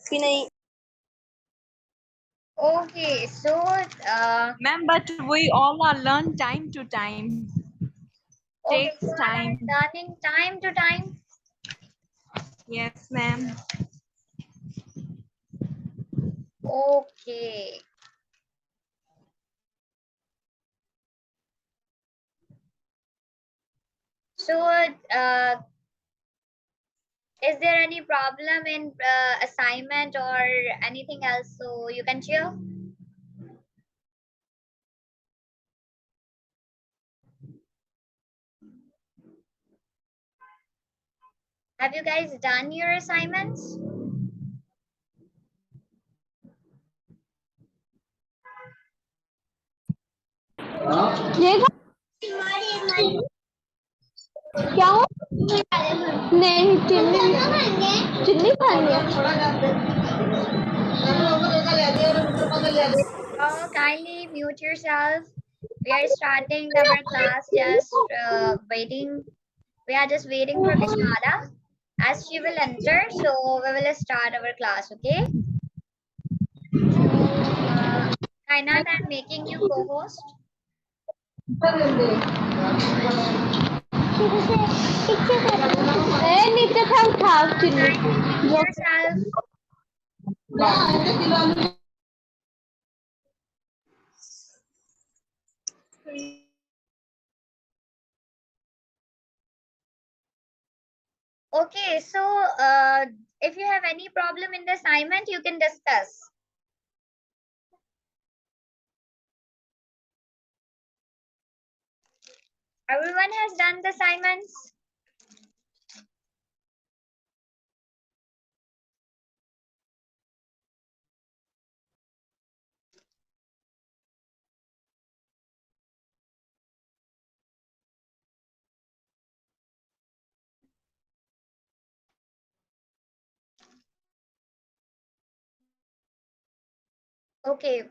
कि नहीं? Okay, so Ma'am, but we all are learn time to time. okay, Takes you are time. learning time to time. Yes, ma'am. Okay. So, is there any problem in assignment or anything else? So you can share. Have you guys done your assignments? क्या हो? नहीं, chilli खानी है। Kindly mute yourself. We are starting our class. Just waiting. We are just waiting for Kashmala as she will enter. So we will start our class. Okay. Kainat, I'm making you co-host. नीचे से उठाओ chilli. Yourself. Okay, so if you have any problem in the assignment, you can discuss. Everyone has done the assignments. Okay.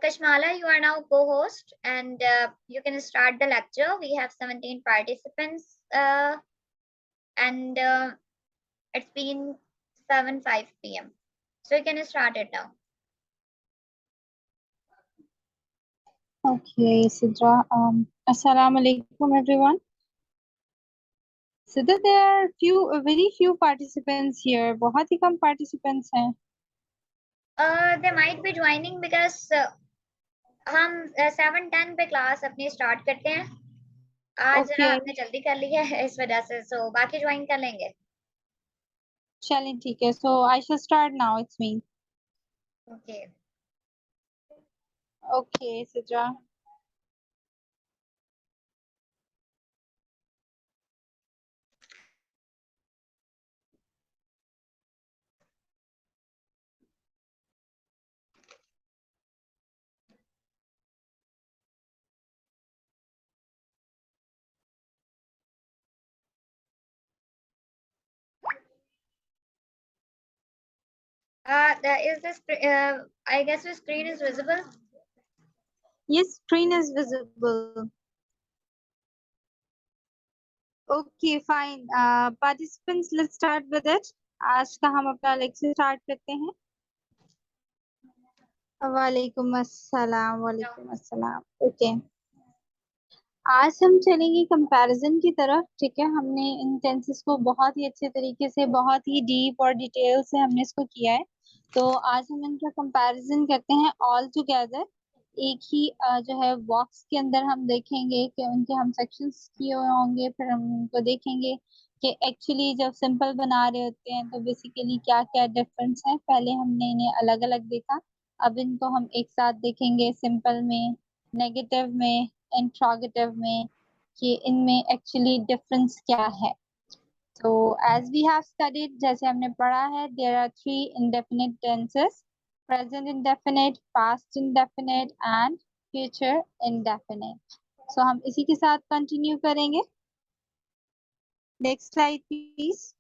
Kashmala, you are now co-host and you can start the lecture. We have 17 participants and it's been 7:05 p.m. So you can start it now. Okay, Sidra. Assalamu alaikum, everyone. Sidra, there are very few participants here. बहुत ही कम participants हैं. They might be joining because हम 7:10 पे class अपनी start करते हैं. आज जरा Okay. आपने जल्दी कर लिया है इस वजह से, so बाकी ज्वाइन कर लेंगे. चलें ठीक है. So I shall start now. It's me. Okay. Okay, Sidra. Is this? I guess the screen is visible. Yes, screen is visible. Okay, fine. Participants, let's start with it. आज का हम अपना लेक्चर स्टार्ट करते हैं. वालेकुम अस्सलाम, वालेकुम अस्सलाम. ओके. आज हम चलेंगे कंपैरिजन की तरफ. ठीक है, हमने इन टेंसेस को बहुत ही अच्छे तरीके से, बहुत ही डीप और डिटेल से हमने इसको किया है. तो आज हम इनका कंपैरिजन करते हैं ऑल टुगेदर. एक ही जो है बॉक्स के अंदर हम देखेंगे कि उनके हम सेक्शंस किए हुए होंगे. फिर हम उनको देखेंगे कि एक्चुअली जब सिंपल बना रहे होते हैं तो बेसिकली क्या क्या डिफरेंस है. पहले हमने इन्हें अलग अलग देखा, अब इनको हम एक साथ देखेंगे सिंपल में, नेगेटिव में, इंट्रोगेटिव में, कि इनमें एक्चुअली डिफरेंस क्या है. तो एज वी हैव स्टडीड, जैसे हमने पढ़ा है, there are 3 indefinite tenses: present indefinite, past indefinite and future indefinite. So हम इसी के साथ कंटिन्यू करेंगे. Next slide please.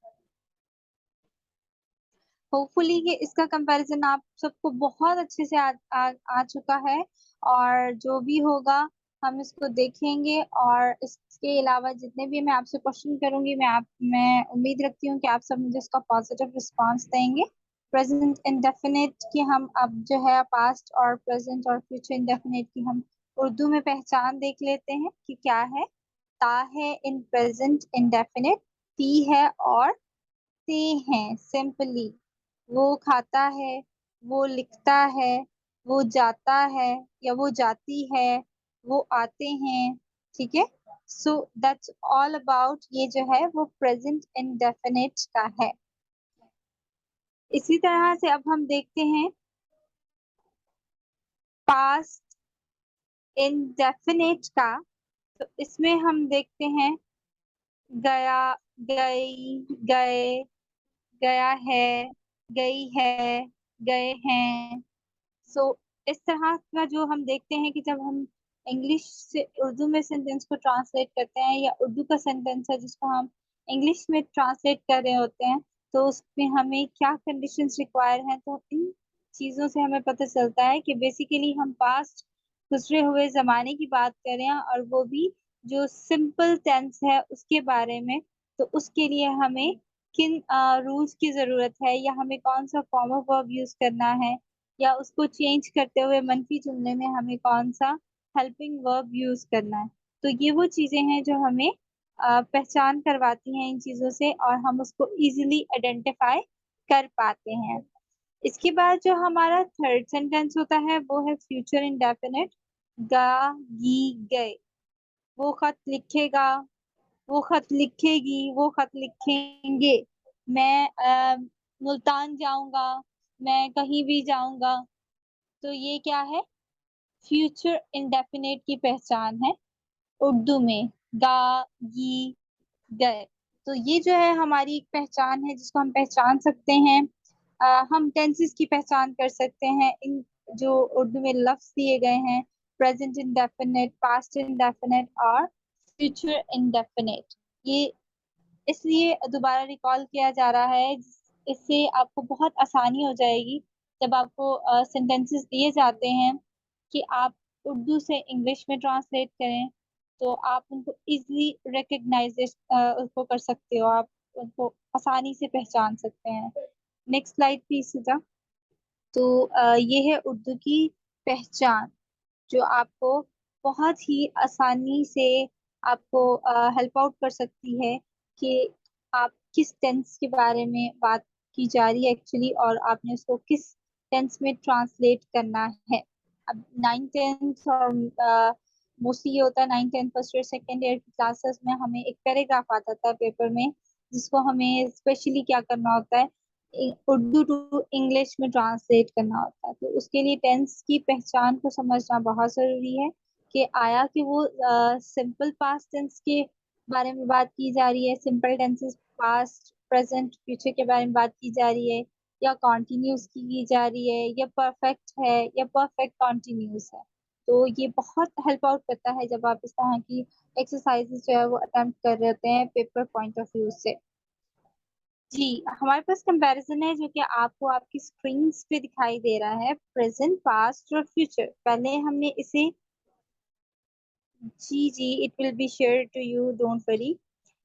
होपफुली कि इसका कंपैरिजन आप सबको बहुत अच्छे से आ चुका है, और जो भी होगा हम इसको देखेंगे। और इसके अलावा जितने भी मैं आपसे क्वेश्चन करूंगी, मैं उम्मीद रखती हूँ कि आप सब मुझे इसका पॉजिटिव रिस्पांस देंगे। प्रेजेंट इंडेफिनिट की हम अब जो है पास्ट और प्रेजेंट और फ्यूचर इंडेफिनिट की हम उर्दू में पहचान देख लेते हैं कि क्या है। ता है इन प्रेजेंट इंडेफिनिट, ती है और ते हैं सिंपली। वो खाता है, वो लिखता है, वो जाता है या वो जाती है, वो आते हैं। ठीक है, सो दैट्स ऑल अबाउट, ये जो है वो प्रेजेंट इंडेफिनिट का है। इसी तरह से अब हम देखते हैं पास्ट इंडेफिनिट का। तो इसमें हम देखते हैं गया, गई, गए, गया है, गई है, गए हैं। सो इस तरह का जो हम देखते हैं कि जब हम इंग्लिश से उर्दू में सेंटेंस को ट्रांसलेट करते हैं, या उर्दू का सेंटेंस है जिसको हम इंग्लिश में ट्रांसलेट कर रहे होते हैं, तो उसमें हमें क्या कंडीशंस रिक्वायर हैं। तो इन चीज़ों से हमें पता चलता है कि बेसिकली हम पास्ट गुजरे हुए ज़माने की बात कर रहे हैं, और वो भी जो सिंपल टेंस है उसके बारे में। तो उसके लिए हमें किन रूल्स की ज़रूरत है, या हमें कौन सा फॉर्म ऑफ वर्ब यूज़ करना है, या उसको चेंज करते हुए मनफी जुमले में हमें कौन सा हेल्पिंग वर्ब यूज करना है। तो ये वो चीजें हैं जो हमें पहचान करवाती हैं इन चीजों से, और हम उसको इजीली आइडेंटिफाई कर पाते हैं। इसके बाद जो हमारा थर्ड सेंटेंस होता है वो है फ्यूचर इंडेफिनिट। गा, गी, गए। वो खत लिखेगा, वो खत लिखेगी, वो खत लिखेंगे। मैं मुल्तान जाऊंगा, मैं कहीं भी जाऊंगा। तो ये क्या है, फ्यूचर इंडेफिनिट की पहचान है उर्दू में। गा, गी, गए। तो ये जो है हमारी एक पहचान है जिसको हम पहचान सकते हैं। हम टेंसेस की पहचान कर सकते हैं इन जो उर्दू में लफ्ज दिए गए हैं, प्रेजेंट इंडेफिनिट, पास्ट इंडेफिनिट और फ्यूचर इंडेफिनिट। ये इसलिए दोबारा रिकॉल किया जा रहा है, इससे आपको बहुत आसानी हो जाएगी जब आपको सेंटेंसेस दिए जाते हैं कि आप उर्दू से इंग्लिश में ट्रांसलेट करें, तो आप उनको इजीली रिकग्नाइज उसको कर सकते हो, आप उनको आसानी से पहचान सकते हैं। नेक्स्ट स्लाइड प्लीज सुजा। तो ये है उर्दू की पहचान, जो आपको बहुत ही आसानी से आपको हेल्प आउट कर सकती है कि आप किस टेंस के बारे में बात की जा रही है एक्चुअली, और आपने उसको किस टेंस में ट्रांसलेट करना है। अब 9th 10th और मोस्टली ये होता है 9th 10th first year second year की क्लासेस में हमें एक पैराग्राफ आता था पेपर में, जिसको हमें स्पेशली क्या करना होता है, उर्दू टू इंग्लिश में ट्रांसलेट करना होता है। तो उसके लिए टेंस की पहचान को समझना बहुत जरूरी है कि आया कि वो सिंपल पास्ट टेंस के बारे में बात की जा रही है, simple tenses past present future के बारे में बात की जा रही है, या कॉन्टिन्यूस की जा रही है, या परफेक्ट है, या परफेक्ट कॉन्टिन्यूस है। तो ये बहुत हेल्प आउट करता है जब आप इस तरह की एक्सरसाइजेस जो है वो अटेम्प्ट कर रहे होते हैं पेपर पॉइंट ऑफ व्यू से। जी, हमारे पास कंपैरिजन है जो कि आपको आपकी स्क्रीन पे दिखाई दे रहा है, प्रेजेंट, पास्ट और फ्यूचर। पहले हमने इसे, जी जी, it will be share to you, don't worry.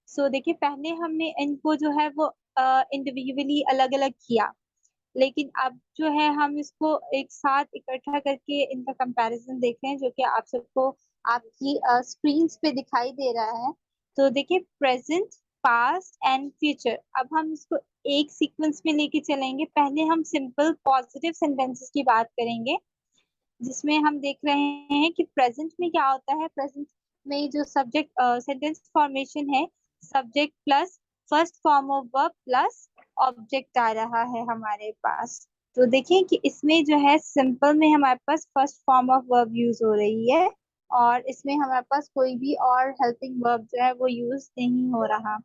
So देखिए, पहले हमने इनको जो है वो इंडिविजुअली अलग अलग किया, लेकिन अब जो है हम इसको एक साथ इकट्ठा करके इनका कंपैरिजन देख रहे हैं, जो कि आप सबको आपकी स्क्रीन पे दिखाई दे रहा है। तो देखिए, प्रेजेंट, पास्ट एंड फ्यूचर, अब हम इसको एक सीक्वेंस में लेके चलेंगे। पहले हम सिंपल पॉजिटिव सेंटेंसेस की बात करेंगे, जिसमें हम देख रहे हैं कि प्रेजेंट में क्या होता है। प्रेजेंट में जो सब्जेक्ट सेंटेंस फॉर्मेशन है, subject plus first form of verb plus object आ रहा है हमारे पास। तो देखिए कि इसमें जो है सिंपल में हमारे पास first form of verb use हो रही है, और इसमें हमारे पास कोई भी और हेल्पिंग वर्ब जो है वो यूज नहीं हो रहा।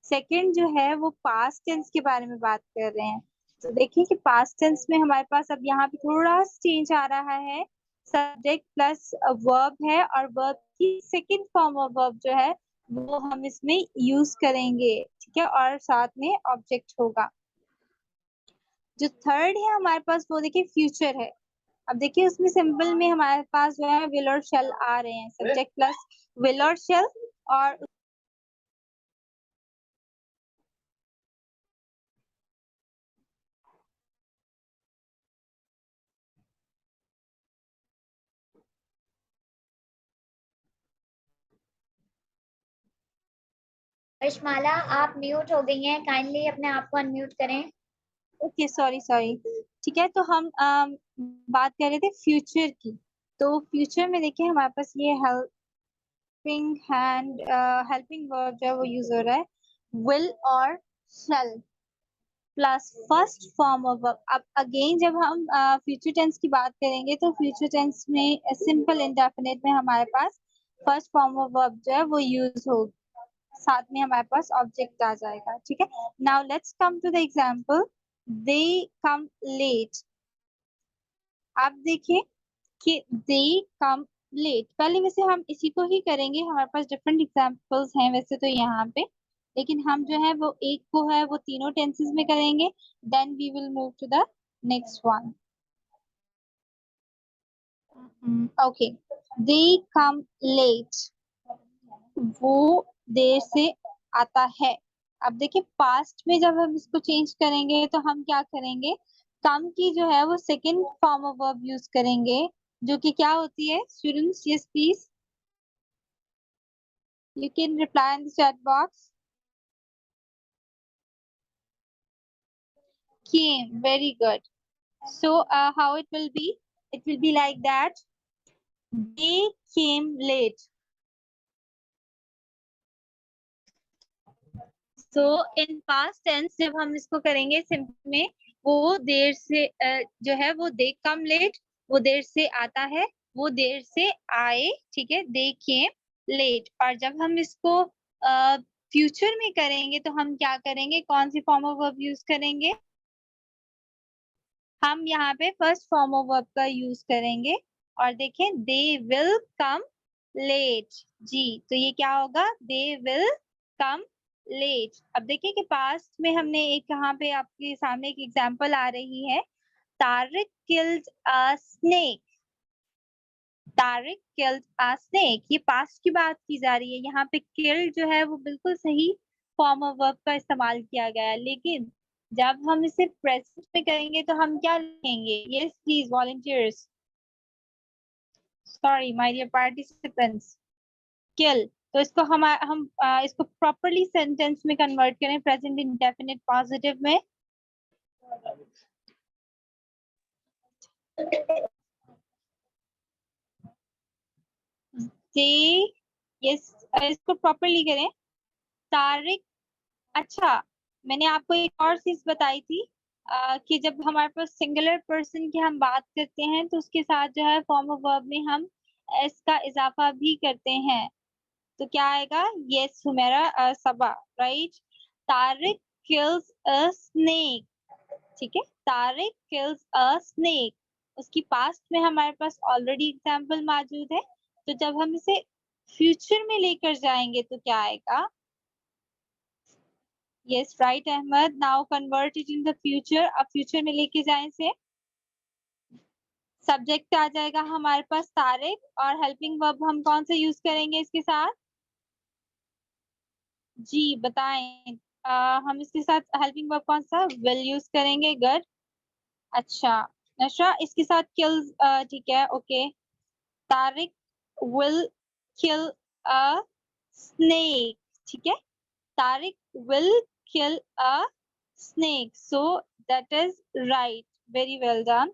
सेकंड जो है वो पास्ट टेंस के बारे में बात कर रहे हैं। तो देखिए कि पास्ट टेंस में हमारे पास अब यहाँ पे थोड़ा चेंज आ रहा है, सब्जेक्ट प्लस वर्ब है, और वर्ब की सेकंड फॉर्म ऑफ वर्ब जो है वो हम इसमें यूज करेंगे, ठीक है, और साथ में ऑब्जेक्ट होगा। जो थर्ड है हमारे पास वो देखिए फ्यूचर है। अब देखिए उसमें सिंपल में हमारे पास जो है विल और शेल आ रहे हैं, सब्जेक्ट प्लस विल और शेल। और कशमाला, आप म्यूट हो गई हैं, काइंडली अपने आप को अनम्यूट करें। ओके सॉरी सॉरी, ठीक है। तो हम बात कर रहे थे फ्यूचर की। तो फ्यूचर में देखिए हमारे पास ये हेल्पिंग हैंड, हेल्पिंग वर्ब जो है वो यूज हो रहा है विल और shell plus first form of verb. अब अगेन जब हम फ्यूचर टेंस की बात करेंगे तो फ्यूचर टेंस में सिंपल इंडेफिनिट में हमारे पास फर्स्ट फॉर्म ऑफ वर्ब जो है वो यूज होगा, साथ में हमारे पास ऑब्जेक्ट आ जाएगा, ठीक है। Now let's come to the example, they come late. आप देखिए कि दे कम लेट, पहले वैसे हम इसी को ही करेंगे, हमारे पास डिफरेंट एग्जांपल्स हैं वैसे तो यहाँ पे, लेकिन हम जो है वो एक को है वो तीनों टेंसेस में करेंगे, then we will move to the next one. Okay, they come late, वो देर से आता है। अब देखिए पास्ट में जब हम इसको चेंज करेंगे तो हम क्या करेंगे, कम की जो है वो second form of verb use करेंगे, जो कि क्या होती है students? Yes please, you can reply in the chat box. Came, very good. So how it will be? It will be like that. They came late. So in past tense जब हम इसको करेंगे सिंपल में, वो देर से जो है वो they come late, वो देर से आता है, वो देर से आए, ठीक है, they came late। और जब हम इसको फ्यूचर में करेंगे तो हम क्या करेंगे, कौन सी फॉर्म ऑफ वर्ब यूज करेंगे? हम यहाँ पे फर्स्ट फॉर्म ऑफ वर्ब का यूज करेंगे और देखें दे विल कम लेट। जी, तो ये क्या होगा, दे विल कम लेट। अब देखिए कि पास्ट में हमने एक यहाँ पे आपके सामने एक एग्जांपल आ रही है, Tariq killed a snake. Tariq killed a snake, ये पास्ट की बात की जा रही है, यहाँ पे किल्ड जो है वो बिल्कुल सही फॉर्म ऑफ वर्ब का इस्तेमाल किया गया है। लेकिन जब हम इसे प्रेजेंट में करेंगे तो हम क्या लिखेंगे? Yes please volunteers, sorry my dear participants, kill. तो इसको हम इसको प्रॉपरली सेंटेंस में कन्वर्ट करें प्रेजेंट इंडेफिनिट पॉजिटिव में। दे, यस, इसको प्रॉपरली करें, तारिक। अच्छा, मैंने आपको एक और चीज बताई थी कि जब हमारे पास सिंगुलर पर्सन की हम बात करते हैं तो उसके साथ जो है फॉर्म ऑफ वर्ब में हम एस का इजाफा भी करते हैं। तो क्या आएगा? Yes Humaira, Saba, right. Tariq kills a snake, ठीक है, तारिक किल्स अ स्नेक, उसकी पास्ट में हमारे पास ऑलरेडी एग्जाम्पल मौजूद है। तो जब हम इसे फ्यूचर में लेकर जाएंगे तो क्या आएगा? Yes right Ahmad, now convert it in the future. अब फ्यूचर में लेके जाएं से सब्जेक्ट आ जाएगा हमारे पास तारिक, और हेल्पिंग वर्ब हम कौन सा यूज करेंगे इसके साथ? जी बताएं, हम इसके साथ हेल्पिंग वर्ब कौन सा विल यूज करेंगे? गुड। अच्छा नशा, इसके साथ किल, ठीक है, okay. Tariq will kill a snake, ठीक है, Tariq will kill a snake, so that is right, very well done.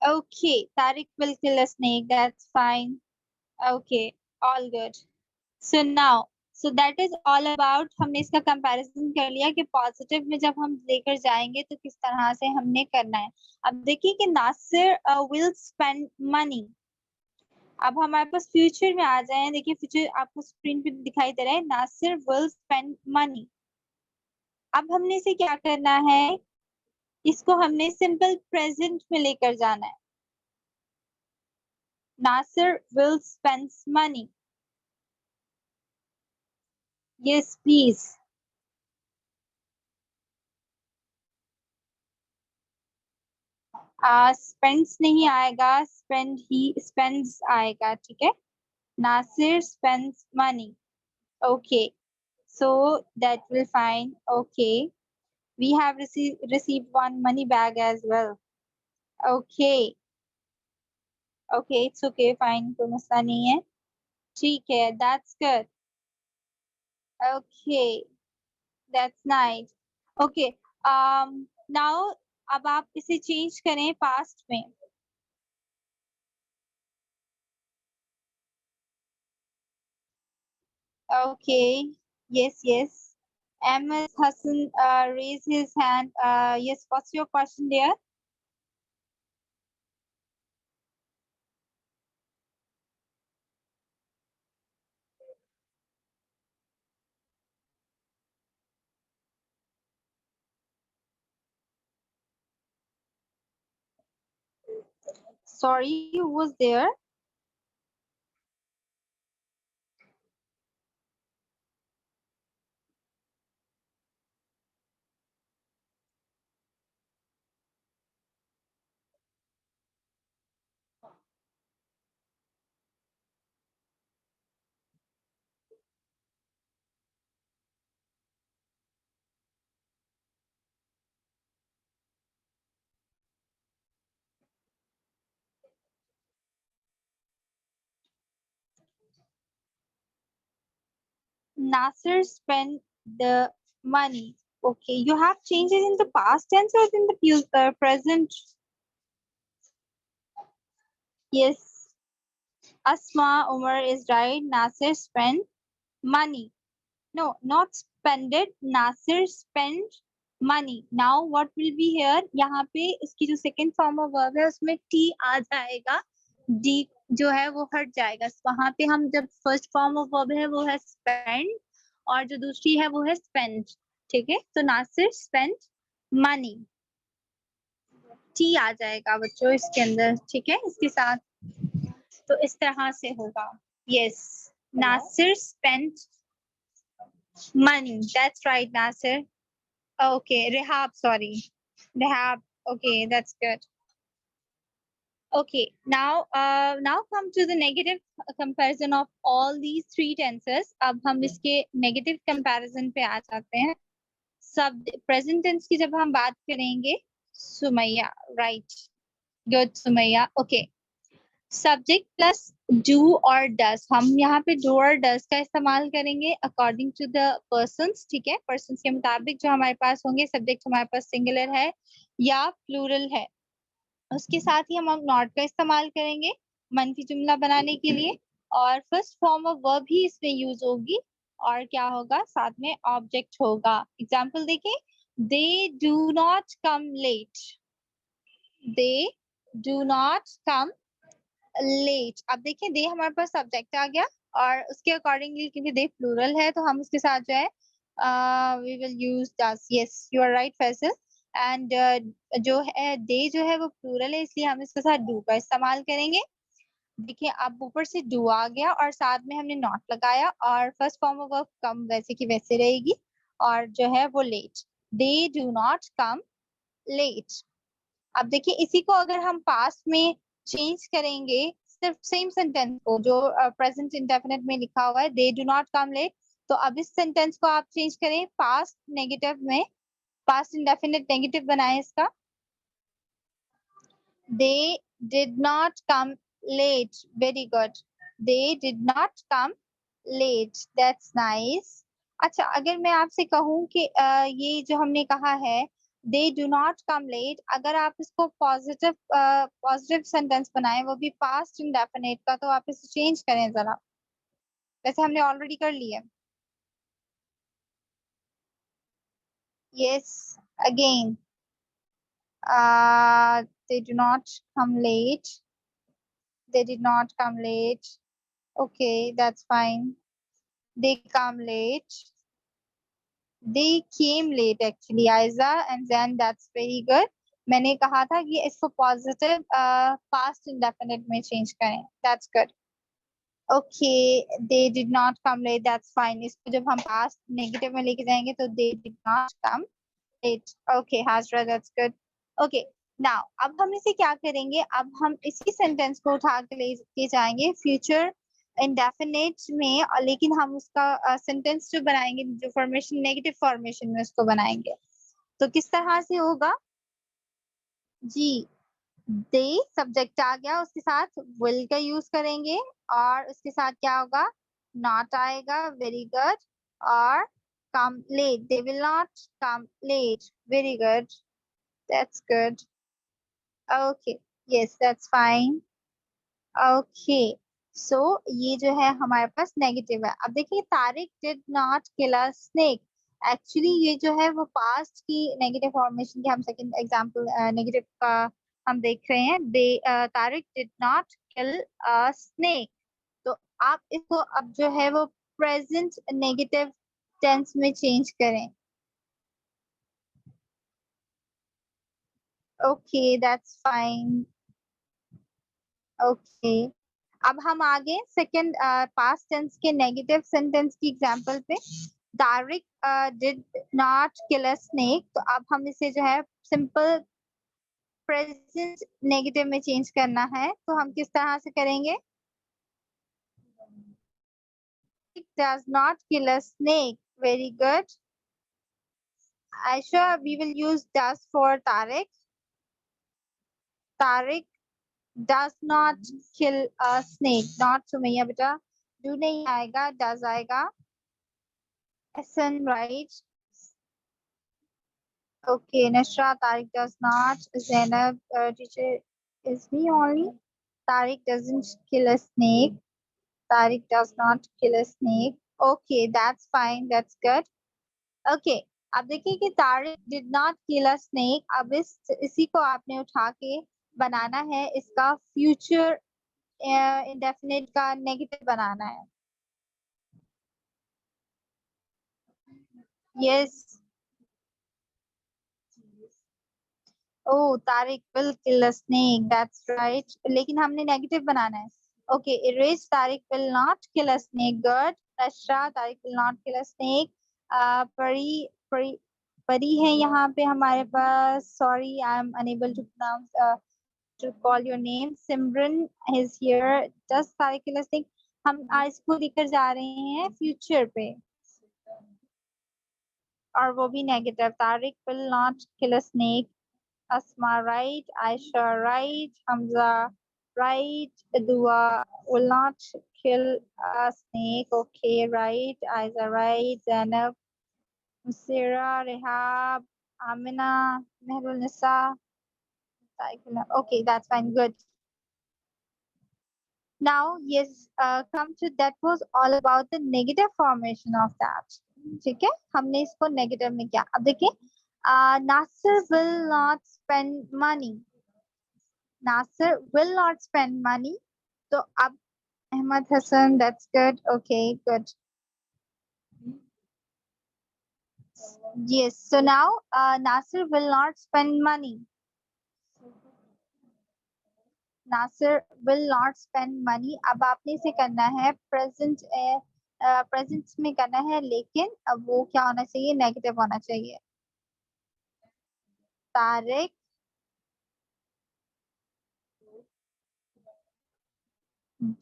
Okay, Tariq will kill a snake, that's fine. Okay, all good. So now, so that is all about, हमने इसका comparison कर लिया कि positive में जब हम लेकर जाएंगे तो किस तरह से हमने करना है। अब देखिए कि नासिर will spend money। अब हमारे पास फ्यूचर में आ जाए, देखिए फ्यूचर आपको स्क्रीन पे दिखाई दे रहा है, नासिर will spend money। अब हमने इसे क्या करना है, इसको हमने सिंपल प्रेजेंट में लेकर जाना है। Nasir will spend money, yes please. Spends नहीं आएगा, स्पेंड ही स्पेंड्स आएगा, ठीक है। Nasir spends money, okay, so that will fine, okay. We have received one money bag as well, okay, okay, it's okay, fine, कोई मसला नहीं है, ठीक है, that's good, okay, that's nice, okay. Now अब आप इसे चेंज करें पास्ट में, okay, yes, yes. Ahmed Hassan raised his hand. Yes, what's your question there? Sorry, who was there? Nasser spent the money. Okay, you have changed it in the past tense or in the present? Yes. Asma Umar is right. Nasser spent money. No, not spended. Nasser spent money. Now what will be here? यहाँ पे इसकी जो second form of verb है उसमें t आ जाएगा, d जो है वो हट जाएगा. वहां पे हम जब first form of verb है वो है spend और जो दूसरी है वो है spent, ठीक है. तो नासिर spent money, t आ जाएगा बच्चों इसके अंदर, ठीक है, इसके साथ. तो इस तरह से होगा. Yes, Nasir spent money. That's right, Nasir. Okay, Rehab, sorry. Rehab. Okay, that's good. Okay, now come to the negative comparison of all these three tenses. अब हम इसके negative comparison पे आ जाते हैं. सब present tense की जब हम बात करेंगे, Sumaiya, right? Good, Sumaiya. Okay. Subject plus do or does. हम यहाँ पे do or does का इस्तेमाल करेंगे according to the persons, ठीक है. persons के मुताबिक जो हमारे पास होंगे. subject हमारे पास singular है या plural है. उसके साथ ही हम not का इस्तेमाल करेंगे मनफी जुमला बनाने के लिए. और first form of verb ही इसमें use होगी. और क्या होगा, साथ में object होगा. example देखें, they do not come late. they do not come late. अब देखिए दे हमारे पास सब्जेक्ट आ गया और उसके अकॉर्डिंगली क्योंकि दे प्लूरल है तो हम उसके साथ जो है we will use does. Yes, you are right Faisal. And जो है दे जो है वो प्लूरल है इसलिए हम इसके साथ डू का इस्तेमाल करेंगे. देखिए अब ऊपर से डू आ गया और साथ में हमने नॉट लगाया और first form of verb come वैसे की वैसे रहेगी और जो है वो late. They do not come late. अब देखिए इसी को अगर हम पास्ट में चेंज करेंगे सिर्फ सेम सेंटेंस को जो प्रेजेंट इंडेफिनिट में लिखा हुआ है they do not come late, तो अब इस सेंटेंस को आप चेंज करें पास्ट नेगेटिव में. पास्ट इंडेफिनिट नेगेटिव बनाएं इसका. They did not come late. Very good. They did not come late. That's nice. अच्छा, अगर मैं आपसे कहूँ कि ये जो हमने कहा है they do not come late, अगर आप इसको पॉजिटिव सेंटेंस बनाएं वो भी पास्ट इंडेफिनिट का, तो आप इसे चेंज करें जरा. वैसे हमने ऑलरेडी कर लिया. yes, again, they do not come late. they did not come late. Okay, that's fine. they come late. they came late actually, Aiza and Zen, that's very good. मैंने कहा था कि इसको पॉजिटिव पास्ट इंडेफिनिट में change करें. That's good. Okay, they did not come late. That's fine. इसको जब हम पास्ट नेगेटिव में लेके जाएंगे तो they did not come late. Okay Hajra, that's good. Okay, now अब हम इसे क्या करेंगे, अब हम इसी सेंटेंस को उठा के लेके जाएंगे फ्यूचर इंडेफिनिट में, और लेकिन हम उसका सेंटेंस जो बनाएंगे, जो फॉर्मेशन नेगेटिव फॉर्मेशन में उसको बनाएंगे। तो किस तरह से होगा जी, दे सब्जेक्ट आ गया, उसके साथ विल का यूज करेंगे, और उसके साथ क्या होगा, नॉट आएगा, वेरी गुड, और come late, they will not come late, very good, that's good, okay, yes, that's fine, okay, so ये जो है हमारे पास नेगेटिव है। अब देखिए Tariq did not kill a snake, actually ये जो है वो पास्ट की नेगेटिव फॉर्मेशन की हम सेकंड एग्जांपल नेगेटिव का हम देख रहे हैं। दे Tariq did not kill a snake, तो आप इसको अब जो है वो प्रेजेंट नेगेटिव टेंस में चेंज करें। ओके दैट्स फाइन, ओके अब हम आगे सेकंड पास्ट टेंस के नेगेटिव सेंटेंस की एग्जांपल पे। Tariq did not kill a snake, तो अब हम इसे जो है सिंपल प्रेजेंट नेगेटिव में चेंज करना है, तो हम किस तरह से करेंगे, does not kill a snake, very good, Aisha we will use does for Tariq, Tariq does not kill a snake, not Sumaya beta, do नहीं आएगा, does आएगा, Hassan right, okay Nashra, Tariq does not, Zainab teacher is me only, Tariq doesn't kill a snake, Tariq does not kill a snake, okay that's fine, that's good, okay अब देखिए कि Tariq did not kill a snake, अब इसी को आपने उठा के बनाना है, इसका फ्यूचर इंडेफिनिट का नेगेटिव बनाना है। Yes oh Tariq will kill a snake, that's right, लेकिन हमने नेगेटिव बनाना है। Okay Iraj Tariq will not kill a snake, good, Ashra Tariq will not kill a snake, Pari Pari Pari है यहाँ पे हमारे पास, sorry I am unable to pronounce to call your name, Simran is here, just Tariq kill a snake, हम इसको लेकर जा रहे हैं फ्यूचर पे, और वो भी negative, Tariq will not kill a snake, Asma right, Aisha right, Hamza right, Dua will not kill a snake, okay right, Aiza right, Zainab, Musira, Rehab, Amina, Mehrul Nisa, okay that's fine, good. Now, yes, come to that was all about the negative formation of that. ठीक है, हमने इसको negative में किया। अब देखिए, Nasir will not spend money. Nasir will not spend money. तो अब Ahmad Hassan, that's good. Okay, good. Yes, so now Nasir will not spend money. Nasir will not spend money. अब आपने इसे करना है present प्रेजेंट में करना है, लेकिन अब वो क्या होना चाहिए, नेगेटिव होना चाहिए। Tariq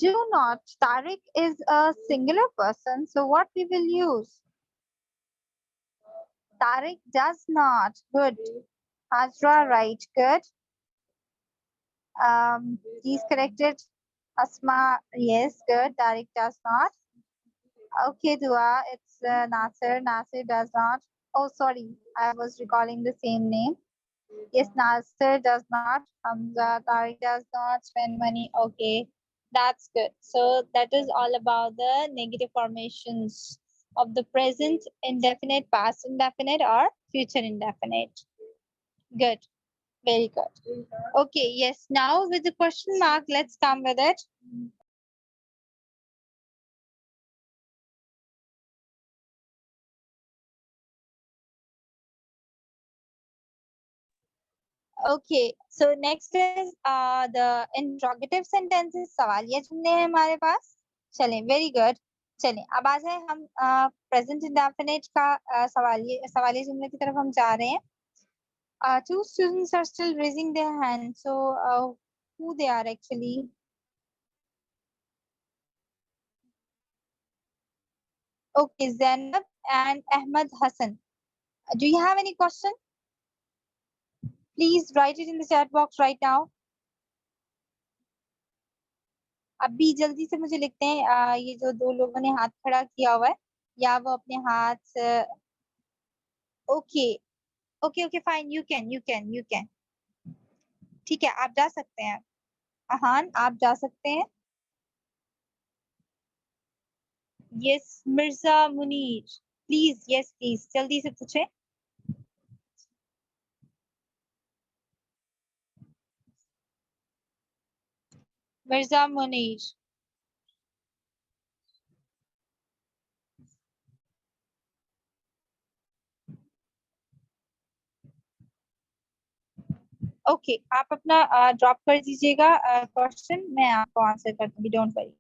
do not, Tariq is a singular person, so what we will use, Tariq does not, good, Azra right, good, he's corrected, Asma yes, good, Tariq does not, okay Dua, it's Nasir, Nasir does not, oh sorry I was recalling the same name. Yes, Nasir does not. Hamza, Tariq does not spend money. Okay, that's good. So that is all about the negative formations of the present indefinite, past indefinite, or future indefinite. Good. Very good. Okay, yes. Now with the question mark, let's come with it. Okay, so next is the interrogative sentences, सवालिया जुमले हैं हमारे पास। चलें, very good. चलें, अब आ जाए हम present indefinite का सवालिया जुमले की तरफ हम जा रहे हैं। Two students are still raising their hand. So who they are actually? Okay, Zainab and Ahmed Hassan. Do you have any question? Please write it in the chat box right now. अभी जल्दी से मुझे लिखते हैं ये जो दो लोगों ने हाथ खड़ा किया हुआ है या वो अपने हाथ okay okay okay fine you can ठीक है आप जा सकते हैं अहान आप जा सकते हैं yes Mirza Munir please yes please जल्दी से पूछें मिर्जा मुनीर ओके आप अपना ड्रॉप कर दीजिएगा क्वेश्चन मैं आपको आंसर कर दूंगी डोंट वरी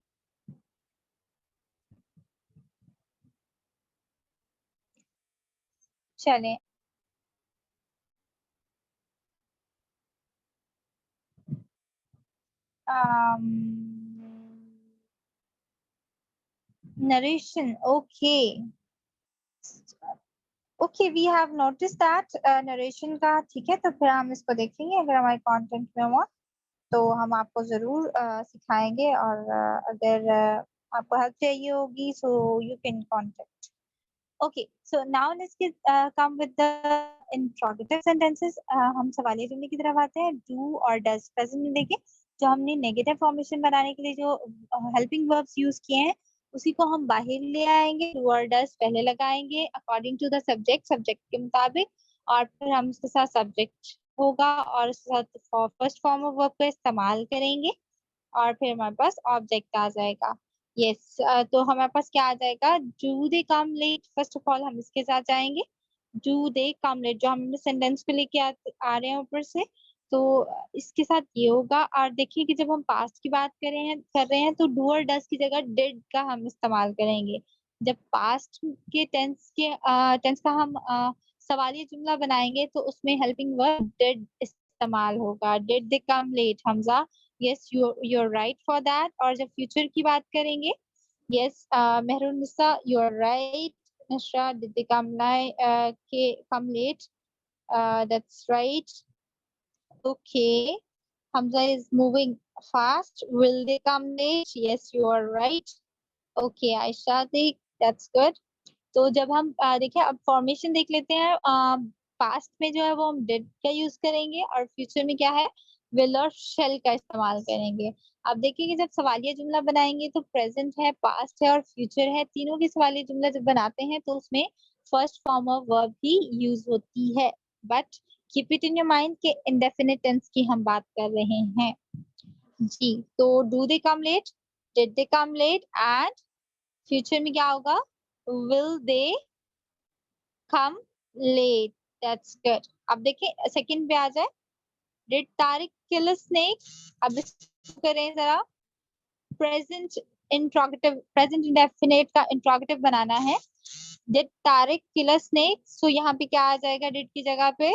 चलें narration okay okay we have notice that narration का ठीक है तो फिर हम इसको देखेंगे अगर हमारे कंटेंट में हुआ तो हम आपको जरूर सिखाएंगे और अगर आपको हेल्प चाहिए होगी सो you can contact okay so now let's come with the interrogative sentences हम सवालिया जुमले की तरफ आते हैं डू और डज प्रेजेंट में देखें जो हमने नेगेटिव फॉर्मेशन बनाने के लिए जो हेल्पिंग वर्ब्स यूज किए हैं उसी को हम बाहर ले आएंगे डू और डज पहले लगाएंगे अकॉर्डिंग टू द सब्जेक्ट के मुताबिक और फिर हम उसके साथ सब्जेक्ट होगा और उसके साथ फर्स्ट फॉर्म ऑफ वर्ब का इस्तेमाल करेंगे और फिर हमारे पास ऑब्जेक्ट आ जाएगा यस तो हमारे पास क्या आ जाएगा do they come let first of all हम इसके साथ जाएंगे डू दे कम लेट जो हम सेंटेंस पे लेके आ रहे हैं ऊपर से तो इसके साथ ये होगा और देखिए कि जब हम पास्ट की बात कर रहे हैं तो डू और डज की जगह डिड का हम इस्तेमाल करेंगे जब पास्ट के टेंस का हम सवालिया जुमला बनाएंगे तो उसमें हेल्पिंग वर्ब डिड इस्तेमाल होगा did they come late Hamza yes you're right for that और जब फ्यूचर की बात करेंगे yes Mehrunnisa you're right Nashra did they come late that's right okay Hamza is moving fast will they come late yes you are right okay Aisha that's good तो जब हम देखिए अब फॉर्मेशन देख लेते हैं पास्ट में जो है वो हम डिड का यूज करेंगे और फ्यूचर में क्या है विल और शेल का इस्तेमाल करेंगे अब देखिए कि जब सवालिया जुमला बनाएंगे तो प्रेजेंट है पास्ट है और फ्यूचर है तीनों के सवालिया जुमला जब बनाते हैं तो उसमें फर्स्ट फॉर्म ऑफ वर्ब ही यूज होती है but keep it in your mind के इंडेफिनिट टेंस की हम बात कर रहे हैं जी तो do they come late did they come late and future में क्या होगा will they come late that's good अब देखिए सेकंड पे आ जाए did Tariq kill a snake अब इसको करें जरा present indefinite का interrogative बनाना है did Tariq kill a snake so यहाँ पे क्या आ जाएगा did की जगह पे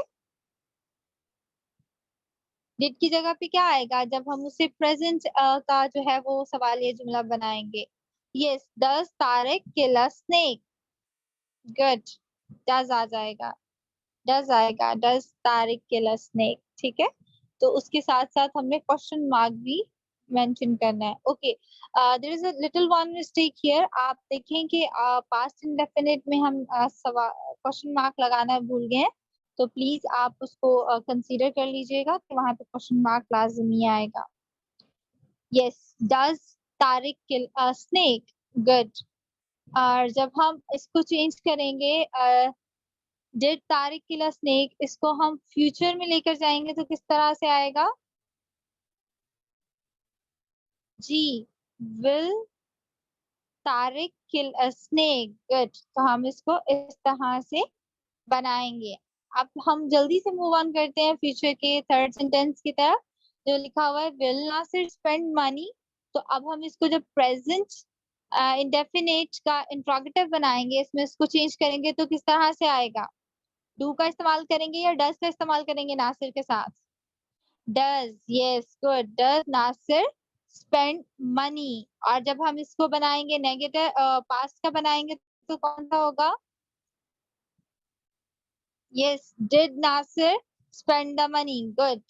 did की जगह पे क्या आएगा जब हम उसे present का जो है वो सवालिया जुमला बनाएंगे yes does Tariq kill a snake good does आ जाएगा डज आएगा does Tariq kill a snake ठीक है तो उसके साथ साथ हमने क्वेश्चन मार्क भी मेंशन करना है okay there is a little one mistake here आप देखें कि पास्ट इंडेफिनिट में हम क्वेश्चन मार्क लगाना भूल गए हैं तो प्लीज आप उसको कंसीडर कर लीजिएगा कि वहां पे क्वेश्चन मार्क लाजमी आएगा yes does Tariq kill a snake good और जब हम इसको चेंज करेंगे did Tariq kill a snake इसको हम फ्यूचर में लेकर जाएंगे तो किस तरह से आएगा जी will Tariq kill a snake good तो हम इसको इस तरह से बनाएंगे अब हम जल्दी से मूव ऑन करते हैं फ्यूचर के थर्ड सेंटेंस की तरफ जो लिखा हुआ है विल नासिर स्पेंड मनी तो अब हम इसको जब प्रेजेंट इंडेफिनेट का इंट्रोगेटिव बनाएंगे इसमें इसको चेंज करेंगे तो किस तरह से आएगा डू का इस्तेमाल करेंगे या डज का इस्तेमाल करेंगे नासिर के साथ? Does, yes good. Does Nasir spend money. और जब हम इसको बनाएंगे नेगेटिव पास्ट का बनाएंगे तो कौन सा होगा? Yes, did Nasir spend the money, good.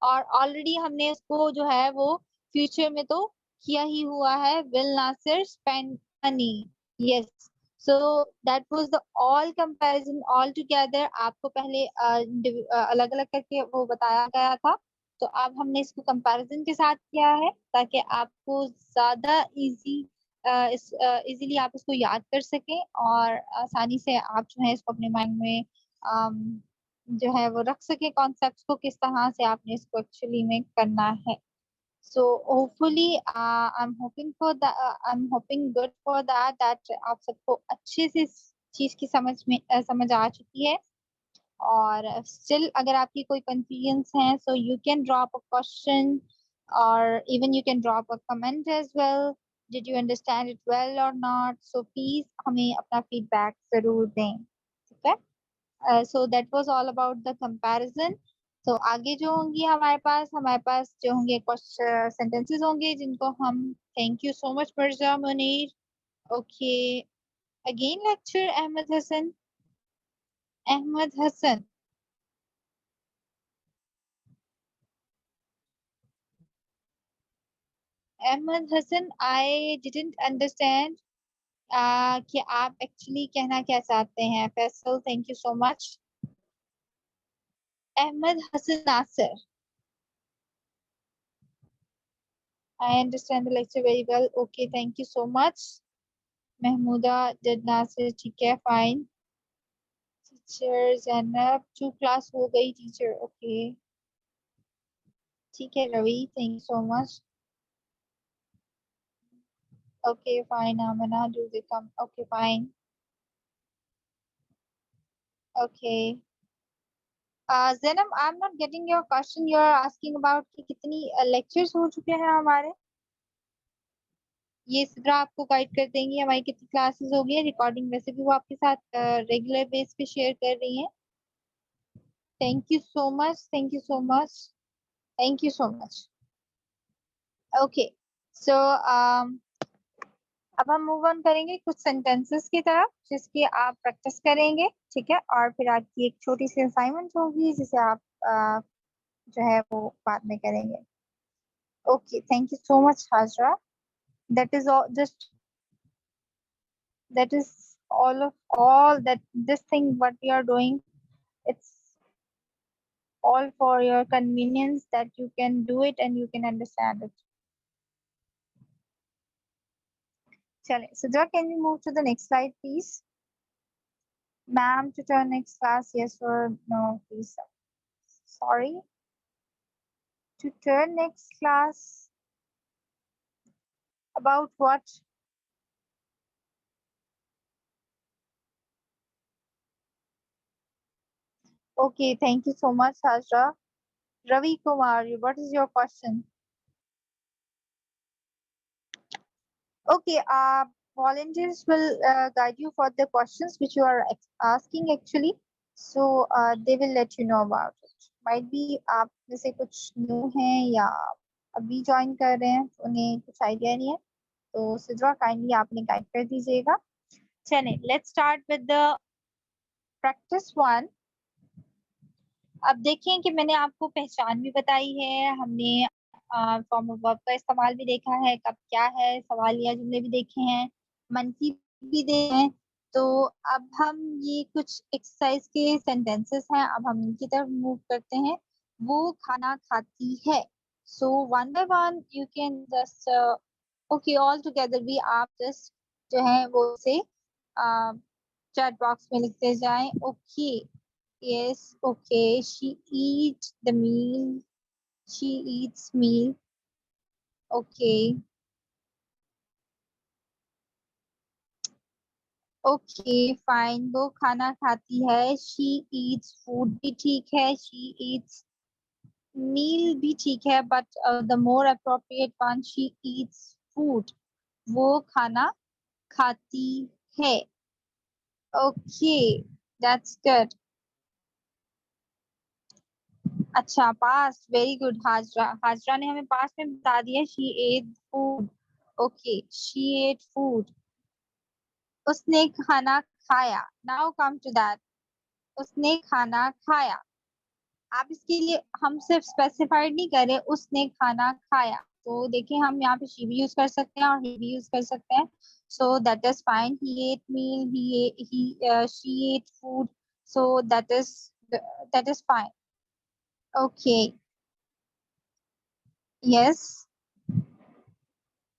और ऑलरेडी हमने इसको जो है वो फ्यूचर में तो किया ही हुआ है, will Nasir spend money, yes. So that was the all comparison all together. आपको पहले अलग अलग करके वो बताया गया था, तो अब हमने इसको कंपैरिजन के साथ किया है ताकि आपको ज्यादा इजीली आप इसको याद कर सकें और आसानी से आप जो है इसको अपने माइंड में जो है वो रख सके कॉन्सेप्ट्स को, किस तरह से आपने इसको एक्चुअली में करना है। So hopefully I am hoping good for that आप सबको अच्छे से इस चीज की समझ आ चुकी है। और स्टिल अगर आपकी कोई कंफ्यूजन्स हैं so you can drop a question और even you can drop a comment as well, did you understand it well और नॉट। सो प्लीज हमें अपना फीडबैक जरूर दें, ठीक है। So that was all about the comparison. तो आगे जो होंगी हमारे पास जो होंगे कुछ sentences होंगे जिनको हम thank you so much Mirza Munir. Okay, again lecture Ahmed Hassan। Ahmed Hassan, Ahmed Hassan, I didn't understand कि आप actually कहना क्या चाहते हैं। Faisal, thank you so much। Ahmed Hassan Nasser, I understand the lecture very well. Okay, thank you so much। Mahmouda did Nasser, ठीक है, fine। Teacher Zainab 2 class हो गई टीचर, ओके ठीक है। Ravi, thank you so much. Okay fine Aamna, do they come, okay fine, okay. Zainab, I am not getting your question, you are asking about कि कितनी lectures हो चुके हैं हमारे। ये सिद्रा आपको गाइड कर देंगी हमारी कितनी क्लासेस हो गई है। रिकॉर्डिंग वैसे भी वो आपके साथ रेगुलर बेस पे शेयर कर रही हैं। Thank you so much, thank you so much, thank you so much. Okay, so अब हम मूव ऑन करेंगे कुछ सेंटेंसेस की तरफ जिसकी आप प्रैक्टिस करेंगे, ठीक है। और फिर आपकी एक छोटी सी असाइनमेंट होगी जिसे आप जो है वो बाद में करेंगे। Okay, thank you so much Hajra. That is all, just that is all that this thing what we are doing, it's all for your convenience that you can do it and you can understand it. Chale, Sidra, can you move to the next slide please? Ma'am, to turn next class, yes or no please? Sorry, to turn next class about what? Okay, thank you so much Hajra. Ravi Kumar, what is your question? Okay, volunteers will guide you for the questions which you are asking actually. So they will let you know about it. Might be आप में से कुछ new हैं या अभी join कर रहे हैं तो उन्हें कुछ idea नहीं है, तो सिद्रा kindly आपने guide कर दीजिएगा। चलें, let's start with the practice one। अब देखें कि मैंने आपको पहचान भी बताई है, हमने फॉर्म ऑफ वर्ब का इस्तेमाल भी देखा है, कब क्या है, सवाल या जुमले भी देखे हैं, मनफी भी देखे हैं। तो अब हम ये कुछ एक्सरसाइज के सेंटेंसेस हैं, अब हम इनकी तरफ मूव करते हैं। वो खाना खाती है। So one by one you can just okay all together भी आप जस्ट जो है वो से चैट बॉक्स में लिखते जाएं। Okay, yes, okay, she eats the meal, she eats meal, okay, okay, fine, वो खाना खाती है, she eats food भी ठीक है, she eats meal भी ठीक है, but the more appropriate one, she eats food, वो खाना खाती है। Okay, that's good. अच्छा, past, very good Hajra. Hajra ने हमें पास्ट में बता दिया, she ate food. Okay, she ate food. उसने खाना खाया। नाउ कम टू दैट, उसने खाना खाया। आप इसके लिए हम सिर्फ स्पेसिफाइड नहीं कर रहे, उसने खाना खाया। तो देखिए हम यहाँ पे शी भी यूज कर सकते हैं और ही भी यूज कर सकते हैं। So that is fine. He ate meal, he she ate food. So that is fine. Okay, yes,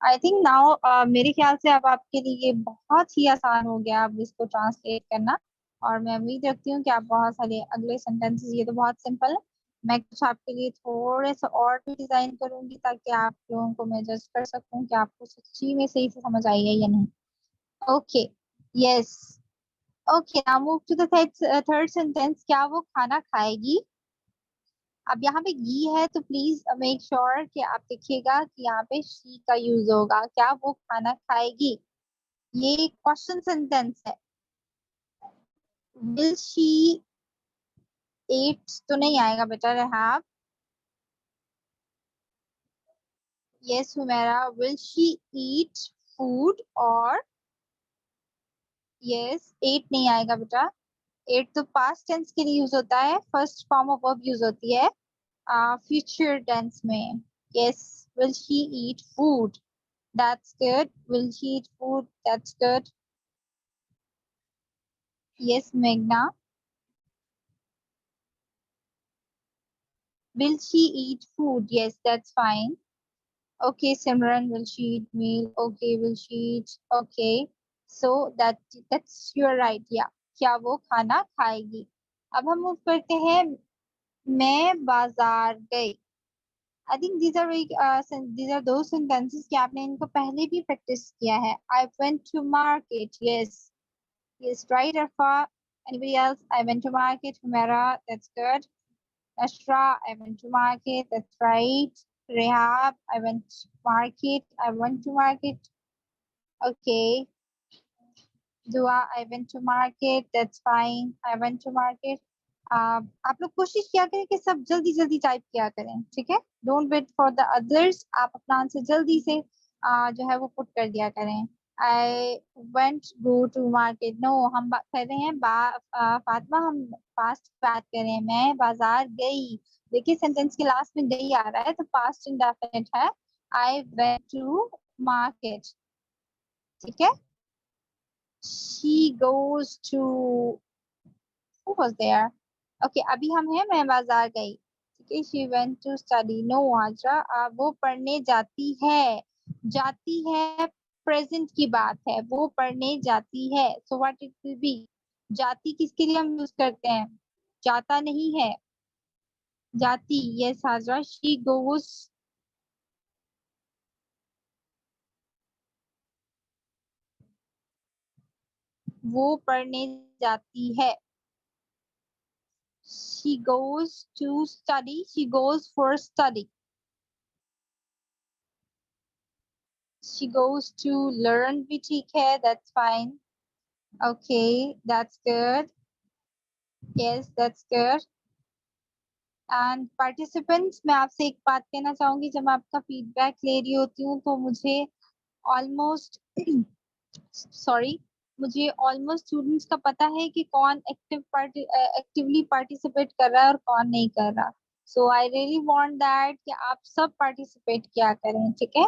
I think now मेरे ख्याल से अब आपके लिए ये बहुत ही आसान हो गया अब इसको ट्रांसलेट करना। और मैं उम्मीद रखती हूँ कि आप बहुत सारे अगले सेंटेंसेस, ये तो बहुत सिंपल है, मैं कुछ आपके लिए थोड़े से और भी डिजाइन करूंगी ताकि आप लोगों को मैं जज कर सकूं कि आपको सच्ची में सही से समझ आई है या नहीं। Okay, yes, okay, now move to the third sentence. क्या वो खाना खाएगी? अब यहाँ पे गी है तो प्लीज मेक श्योर कि आप देखिएगा कि यहाँ पे शी का यूज होगा। क्या वो खाना खाएगी? ये क्वेश्चन सेंटेंस है। विल शी eat तो नहीं आएगा बेटा Rehab. Yes Humera, will she eat food? और यस, एट नहीं आएगा बेटा। एट तो पास्ट टेंस के लिए यूज होता है, first form of verb use होती है फ्यूचर टेंस में। Yes, will she eat food? That's good. Will she eat food? That's good. Yes, Meghna. Will she eat food? Yes, that's fine. Okay, Simran, will she eat meal? Okay, will she eat? Okay. So that's your right. Yeah. क्या वो खाना खाएगी? अब हम move करते हैं, मैं बाजार गई। I think these are those sentences कि आपने इनको पहले भी प्रैक्टिस किया है। I went to market. Yes. Yes, right, Arfa. Anybody else? I went to market. Humera, that's good. Ashra, I went to market. That's right. Rehab, I went to market. I went to market. Okay. Dua, I went to market. That's fine. I went to market. आप लोग कोशिश किया करें कि सब जल्दी जल्दी type किया करें, ठीक है? Don't wait for the others. आप अपना आंसर जल्दी से जो है वो पुट कर दिया करें। I went go to market. No, हम बात कर रहे हैं फातिमा, हम पास्ट की बात कर रहे हैं। मैं बाजार गई। देखिए सेंटेंस के लास्ट में गई आ रहा है तो पास्ट इंडेफिनिट है। आई वेंट टू मार्केट, ठीक है? she goes to, who was there? Okay, अभी हम हैं मैं बाजार गई, ठीक है? she went to study. No, Ajara, वो पढ़ने जाती है। जाती है प्रेजेंट की बात है, वो पढ़ने जाती है। so what it will be? जाती किसके लिए हम यूज करते हैं? जाता नहीं है, जाती। yes हाजरा, she goes, वो पढ़ने जाती है। she goes to study, she goes for study. She goes to learn भी ठीक है, that's fine. Okay, that's good. Yes, that's good. And participants, मैं आपसे एक बात कहना चाहूंगी, जब मैं आपका फीडबैक ले रही होती हूँ तो मुझे ऑलमोस्ट सॉरी, मुझे ऑलमोस्ट स्टूडेंट्स का पता है कि कौन एक्टिवली पार्टिसिपेट कर रहा है और कौन नहीं कर रहा। सो आई रियली वांट दैट कि आप सब पार्टिसिपेट किया करें, ठीक है?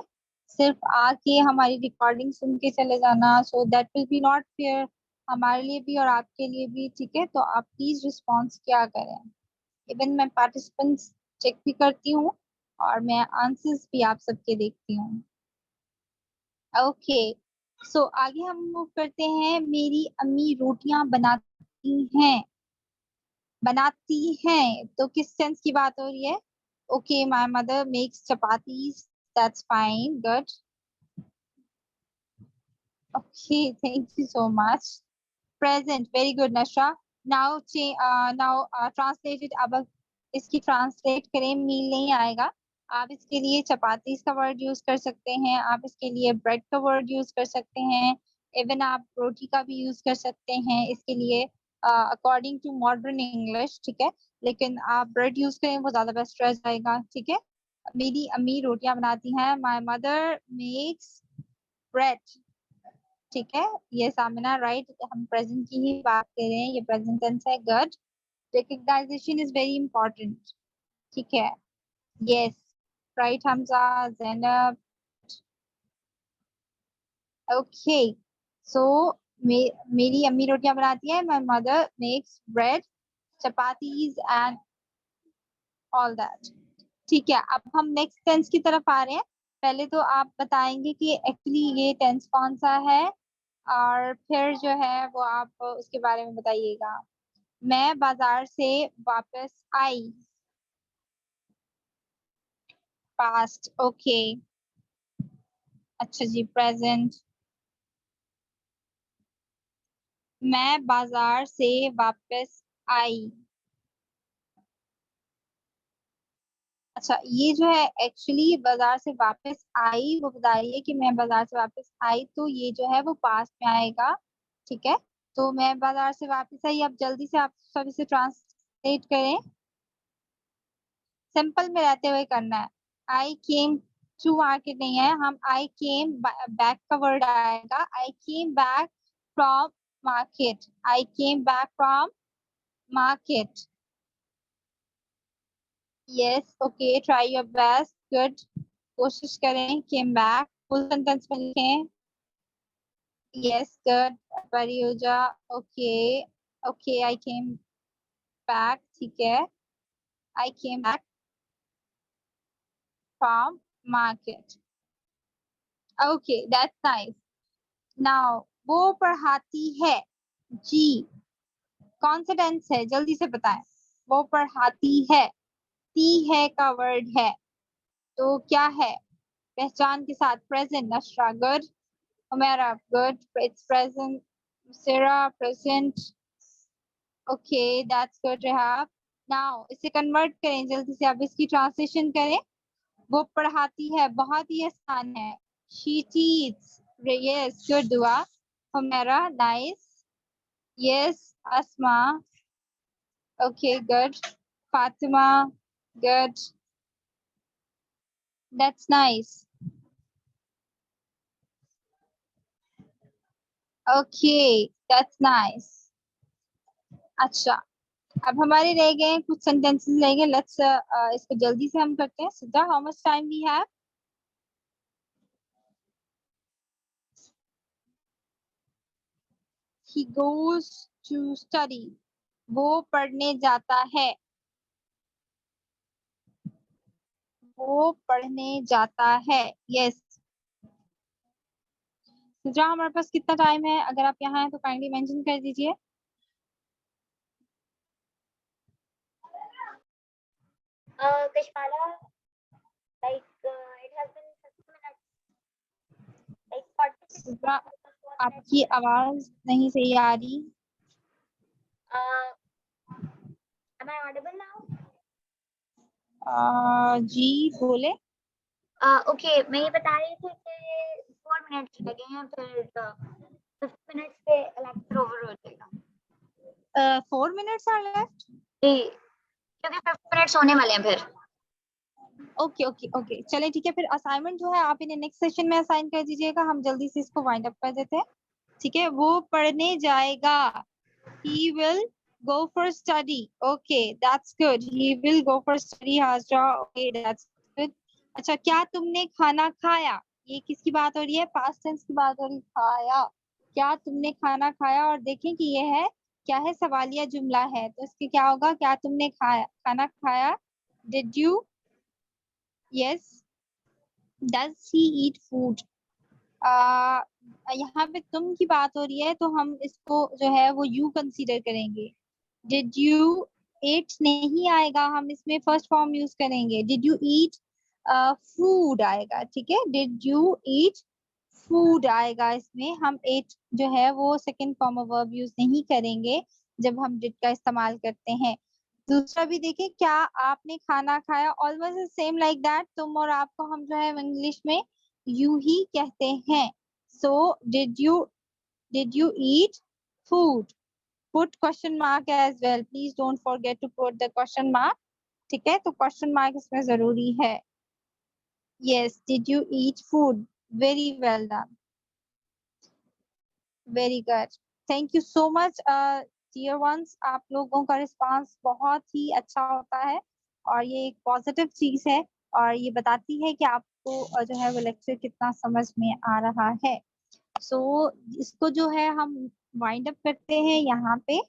सिर्फ आके हमारी रिकॉर्डिंग सुन के चले जाना, so that will be not fair हमारे लिए भी और आपके लिए भी, ठीक है? तो आप प्लीज रिस्पॉन्स किया करें। इवन मैं पार्टिसिपेंट्स चेक भी करती हूँ और मैं आंसर्स भी आप सबके देखती हूँ। ओके, सो आगे हम मूव करते हैं। मेरी अम्मी रोटियां बनाती हैं। बनाती हैं तो किस सेंस की बात हो रही है? Okay, my mother makes chapatis. That's fine, good. Okay, thank you so much. Present, very good Nashra. Now translated. अब इसकी ट्रांसलेट करें, मील नहीं आएगा। आप इसके लिए चपातीज का वर्ड यूज कर सकते हैं, आप इसके लिए ब्रेड का वर्ड यूज कर सकते हैं, इवन आप रोटी का भी यूज कर सकते हैं इसके लिए, अकॉर्डिंग टू मॉडर्न इंग्लिश, ठीक है? लेकिन आप ब्रेड यूज करें वो ज्यादा बेस्ट रह जाएगा, ठीक है। मेरी अम्मी रोटियां बनाती हैं, माय मदर मेक्स ब्रेड, ठीक है। ये सामना राइट, हम प्रेजेंट की ही बात कर रहे हैं, ये प्रेजेंट टेंस है, good. Recognization is very important, ठीक है। Yes right Hamza, Zainab, okay. So मेरी अम्मी रोटियां बनाती है, my mother makes bread, chapatis and all that, ठीक है। अब हम नेक्स्ट टेंस की तरफ आ रहे हैं। पहले तो आप बताएंगे कि एक्चुअली ये टेंस कौन सा है, और फिर जो है वो आप उसके बारे में बताइएगा। मैं बाजार से वापस आई, पास्ट, ओके। अच्छा जी, प्रेजेंट, मैं बाजार से वापस आई। अच्छा, ये जो है एक्चुअली बाजार से वापस आई, वो बता रही है कि मैं बाजार से वापस आई, तो ये जो है वो पास्ट में आएगा, ठीक है। तो मैं बाजार से वापस आई, अब जल्दी से आप सब इसे ट्रांसलेट करें, सिंपल में रहते हुए करना है। आई केम टू मार्केट नहीं है, हम आई केम बैक का वर्ड आएगा, I came back from market, I came back from market. Yes okay, try your best, good, कोशिश करें। केम बैक फुल सेंटेंस में लिखें। यस गुड, परियोजा, okay. Okay I came back, ठीक है, I came back from market, okay that's nice. Now वो पढ़ाती है, जी कौन सा टेंस है, जल्दी से बताएं। वो पढ़ाती है, ती है का वर्ड है, तो क्या है, पहचान के साथ, प्रेजेंट, नशरा गुड, हमारा गुड, इट्स प्रेजेंट, सिरा present, okay that's good Rehab. Now इसे कन्वर्ट करें, जल्दी से आप इसकी ट्रांसलेशन करें। वो पढ़ाती है, बहुत ही आसान है, शी टीच, यस गुड दुआ, हमारा nice, yes asma, okay good, Fatima, good, that's nice, okay that's nice। अच्छा, अब हमारे रह गए हैं कुछ सेंटेंसेस रह गए, लेट्स इसको जल्दी से हम करते हैं। Siddha, how much time we have? he goes to study, वो पढ़ने जाता है, वो पढ़ने जाता है, यस। सिद्धा, हमारे पास कितना टाइम है? अगर आप यहाँ हैं तो काइंडली मेंशन कर दीजिए। Kashmala, like it has been 50 minutes, like 46 सिद्धा, minutes. आपकी आवाज नहीं सही आ रही। Am I audible now? जी बोले। ओके, मैं ये बता रही थी कि 4 मिनट्स लगे हैं, फिर 50 मिनट्स पे लेक्चर ओवर हो जाएगा। 4 मिनट्स आर लेफ्ट। जी, क्योंकि 50 मिनट्स होने वाले हैं फिर। ओके ओके ओके, चले ठीक है। फिर असाइनमेंट जो है आप इन्हें नेक्स्ट सेशन में असाइन कर दीजिएगा, हम जल्दी से इसको वाइंड अप कर देते हैं, ठीक है। वो पढ़ने जाएगा, he will go for study, okay that's good, he will go for study, Hazra, okay that's good। अच्छा, क्या तुमने खाना खाया, ये किसकी बात हो रही है, पास्ट टेंस की बात हो रही है, खाया, क्या तुमने खाना खाया। और देखें कि ये है क्या है, सवालिया जुमला है, तो इसके क्या होगा, क्या तुमने खाया, खाना खाया, did you, yes, does he eat food। यहाँ पे तुम की बात हो रही है, तो हम इसको जो है वो यू कंसीडर करेंगे। डिड यू ईट नहीं आएगा, हम इसमें फर्स्ट फॉर्म यूज करेंगे, डिड यू ईट फूड आएगा, ठीक है। डिड यू ईट फूड आएगा, इसमें हम ईट जो है वो second form of verb use नहीं करेंगे जब हम डिड का इस्तेमाल करते हैं। दूसरा भी देखें, क्या आपने खाना खाया, ऑलमोस्ट सेम लाइक दैट, तुम और आपको हम जो है इंग्लिश में यू ही कहते हैं। So did you eat food, put question mark as well. Please don't forget to put the question mark. ठीक है, तो question mark इसमें जरूरी है. Yes, did you eat food? Very well done. Very good. Thank you so much, dear ones. आप लोगों का response बहुत ही अच्छा होता है और ये एक पॉजिटिव चीज है और ये बताती है कि आपको जो है वो लेक्चर कितना समझ में आ रहा है. सो इसको जो है हम वाइंड अप करते हैं यहाँ पे.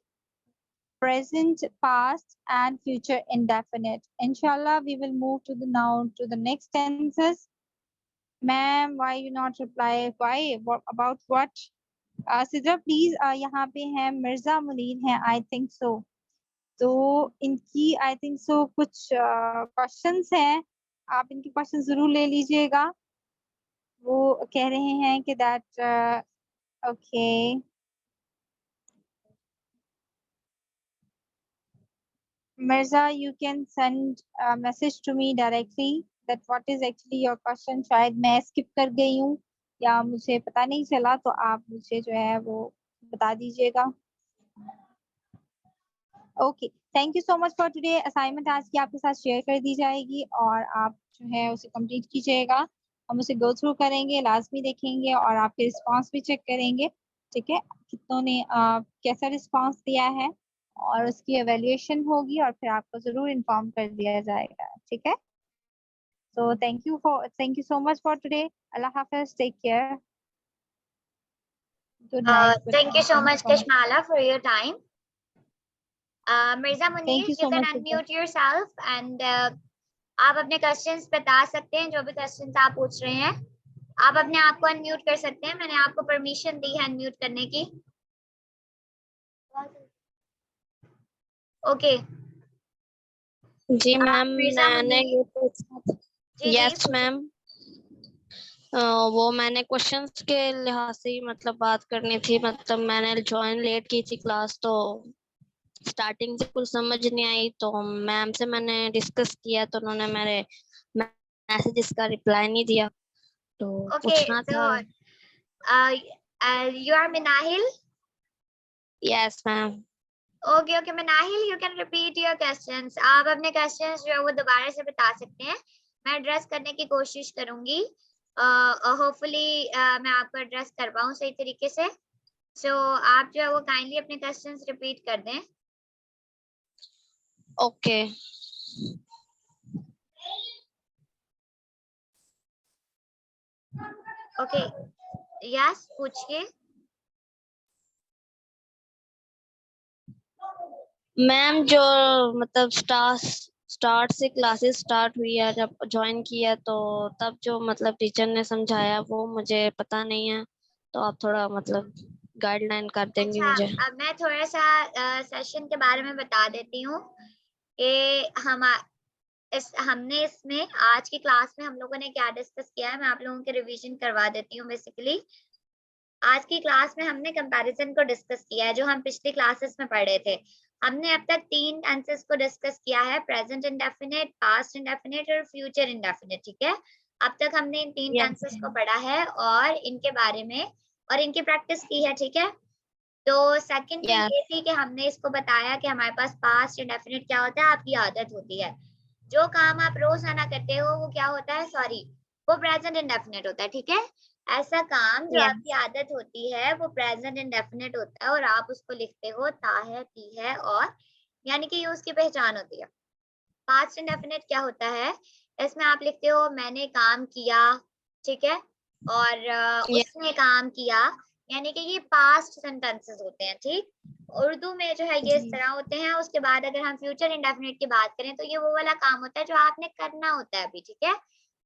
Present, past, and future indefinite. Inshallah, we will move to the next tenses. Ma'am, why you not reply? Why? What, about what? Sidra, please. यहाँ पे है मिर्जा मुनीर है. I think so. तो इनकी I think so कुछ questions हैं. आप इनके questions जरूर ले लीजिएगा. वो कह रहे हैं कि that okay. Mirza, you can send a message to me directly that what is actually your question. शायद मैं skip कर गई हूँ या मुझे पता नहीं चला, तो आप मुझे जो है वो बता दीजिएगा. Okay, thank you so much for today. Assignment आज की आपके साथ share कर दी जाएगी और आप जो है उसे complete कीजिएगा. हम उसे go through करेंगे, लाजमी देखेंगे और आपके response भी check करेंगे. ठीक है, कितनों ने कैसा response दिया है और उसकी evaluation होगी और फिर आपको जरूर inform कर दिया जाएगा. ठीक है, so thank you so much for today. Allah Hafiz, take care. Good night. Thank you so much, Kashmala, for your time. Mirza Munir, Thank you so you can much. unmute yourself and आप अपने questions बता सकते हैं. जो भी questions आप पूछ रहे हैं आप अपने आप को unmute कर सकते हैं. मैंने आपको permission दी है unmute करने की. Okay. जी मैम, मिर्जा मैंने मुनीर. ये पूछा था. जी यस मैम, वो मैंने क्वेश्चंस के लिहाज से ही मतलब बात करनी थी. मतलब मैंने ज्वाइन लेट की थी क्लास, तो स्टार्टिंग से कुछ समझ नहीं आई, तो मैम से मैंने डिस्कस किया तो उन्होंने मेरे मैसेजेस का रिप्लाई नहीं दिया, तो पूछना था. You are Minahil? Yes ma'am. Okay, Minahil, you can repeat your questions. आप अपने questions जो है वो दोबारा से बता सकते हैं. मैं address करने की कोशिश करूंगी. Hopefully मैं आपको address कर पाऊँ सही तरीके से. So आप जो है वो kindly अपने questions repeat कर दें. ओके. Okay. Yes, पूछिए. मैम, जो मतलब स्टार्ट से क्लासेस स्टार्ट हुई है, जब ज्वाइन किया तो तब जो मतलब टीचर ने समझाया वो मुझे पता नहीं है, तो आप थोड़ा मतलब गाइडलाइन कर देंगे मुझे. अब मैं थोड़ा सा सेशन के बारे में बता देती हूँ कि हमने इसमें आज की क्लास में हम लोगों ने क्या डिस्कस किया है. मैं आप लोगों के रिवीजन करवा देती हूँ. बेसिकली आज की क्लास में हमने कंपैरिजन को डिस्कस किया है जो हम पिछली क्लासेस में पढ़े थे. हमने अब तक 3 टेंसेस को डिस्कस किया है, प्रेजेंट इंडेफिनिट, पास्ट इंडेफिनिट और फ्यूचर इंडेफिनिट. ठीक है, अब तक हमने इन 3 टेंसेस को पढ़ा है और इनके बारे में और इनकी प्रैक्टिस की है. ठीक है, तो सेकंड थिंग ये थी कि हमने इसको बताया कि हमारे पास पास्ट इंडेफिनिट क्या होता है. आपकी आदत होती है, जो काम आप रोजाना करते हो वो क्या होता है, वो प्रेजेंट इंडेफिनिट होता है. ठीक है, ऐसा काम जो आपकी आदत होती है वो प्रेजेंट इंडेफिनिट होता है और आप उसको लिखते हो ता है, ती है और, यानी कि ये उसकी पहचान होती है. पास्ट इंडेफिनिट क्या होता है, इसमें आप लिखते हो मैंने काम किया. ठीक है, और उसने काम किया, यानी कि ये पास्ट सेंटेंसेस होते हैं. ठीक, उर्दू में जो है ये इस तरह होते हैं. उसके बाद अगर हम फ्यूचर इंडेफिनिट की बात करें तो ये वो वाला काम होता है जो आपने करना होता है अभी. ठीक है,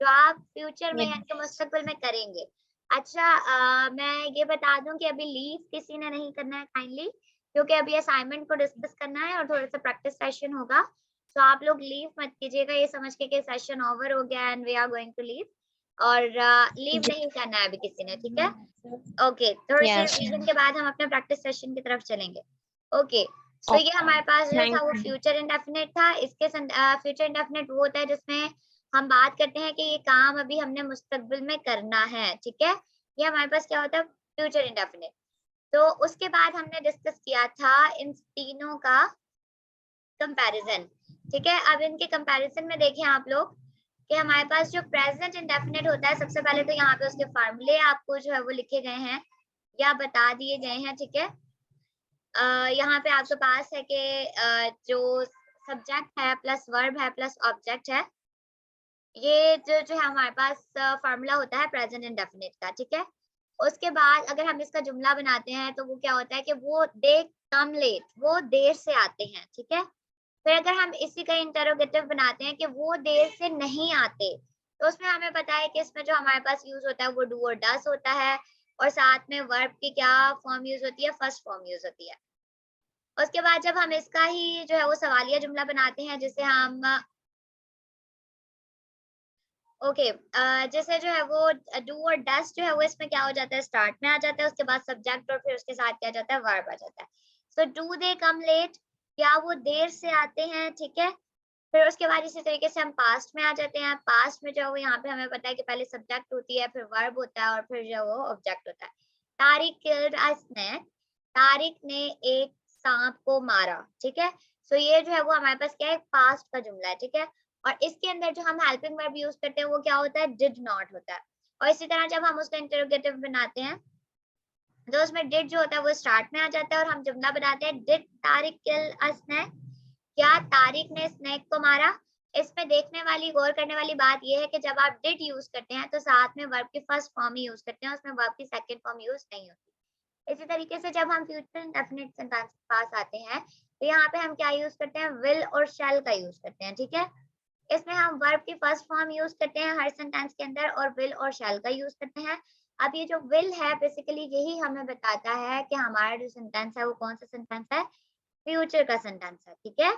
जो आप फ्यूचर में यानी कि मुस्तकबिल में करेंगे. अच्छा, मैं ये बता दूं कि अभी लीव किसी ने नहीं करना है काइंडली, क्योंकि अभी असाइनमेंट को डिस्कस करना है और थोड़ा सा प्रैक्टिस सेशन होगा. तो आप लोग लीव मत कीजिएगा ये समझ के कि सेशन ओवर हो गया and we are going to leave, और लीव नहीं करना है अभी किसी ने. ठीक है, ओके. थोड़ी सी रिवीजन के बाद हम अपने प्रैक्टिस सेशन की तरफ चलेंगे. ओके, तो ये हमारे पास जो था वो फ्यूचर इंडेफिनिट था. इसके फ्यूचर इंडेफिनिट वो होता है जिसमें हम बात करते हैं कि ये काम अभी हमने मुस्तकबिल में करना है. ठीक है, ये हमारे पास क्या होता है, फ्यूचर इंडेफिनिट. तो उसके बाद हमने डिस्कस किया था इन तीनों का कंपैरिजन। ठीक है, अब इनके कंपैरिजन में देखें आप लोग कि हमारे पास जो प्रेजेंट इंडेफिनिट होता है, सबसे पहले तो यहाँ पे उसके फार्मूले आपको जो है वो लिखे गए हैं या बता दिए गए हैं। ठीक है, यहाँ पे आपके पास है कि जो सब्जेक्ट है प्लस वर्ब है प्लस ऑब्जेक्ट है, ये जो है हमारे पास फार्मूला होता है प्रेजेंट इंडेफिनिट का। ठीक है, उसके बाद अगर हम इसका जुमला बनाते हैं तो वो क्या होता है कि वो दे कम लेट, वो देर से आते हैं। ठीक है, फिर अगर हम इसी का इंटरोगेटिव बनाते हैं कि वो देर से नहीं आते, तो उसमें हमें पता है कि इसमें जो हमारे पास यूज होता है वो डू और डस होता है, और साथ में वर्ब की क्या फॉर्म यूज होती है, फर्स्ट फॉर्म यूज होती है। उसके बाद जब हम इसका ही जो है वो सवालिया जुमला बनाते हैं, जिसे हम जैसे जो है वो डू और डस जो है वो इसमें क्या हो जाता है, स्टार्ट में आ जाता है, उसके बाद सब्जेक्ट और फिर उसके साथ क्या जाता है, वर्ब आ जाता है। So do they come late, क्या वो देर से आते हैं। ठीक है, फिर उसके बाद इसी तरीके से हम पास्ट में आ जाते हैं। पास्ट में जो है वो यहाँ पे हमें पता है कि पहले सब्जेक्ट होती है, फिर वर्ब होता है और फिर जो है वो ऑब्जेक्ट होता है। Tariq killed a snake, Tariq ने एक सांप को मारा। ठीक है, सो ये जो है वो हमारे पास क्या है, पास्ट का जुमला है। ठीक है, और इसके अंदर जो हम हेल्पिंग वर्ब यूज करते हैं वो क्या होता है, डिड नॉट होता है। और इसी तरह जब हम उसका इंटरोगेटिव बनाते हैं तो उसमें डिड जो होता है वो स्टार्ट में आ जाता है और हम जुमला बनाते हैं, did Tariq kill a snake, क्या तारिक ने स्नेक को मारा। इसमें देखने वाली, गौर करने वाली बात यह है कि जब आप डिड यूज करते हैं तो साथ में वर्ब की फर्स्ट फॉर्म ही यूज करते हैं, उसमें वर्ब की सेकंड फॉर्म यूज नहीं होती। इसी तरीके से जब हम फ्यूचर इंडेफिनिट सेंटेंस के पास आते हैं तो यहाँ पे हम क्या यूज करते हैं, विल और शैल का यूज करते हैं। ठीक है, इसमें हम वर्ब की फर्स्ट फॉर्म यूज करते हैं हर सेंटेंस के अंदर और विल और शैल का यूज करते हैं। अब ये जो विल है बेसिकली यही हमें बताता है कि हमारा जो सेंटेंस है वो कौन सा सेंटेंस है, फ्यूचर का सेंटेंस है। ठीक है,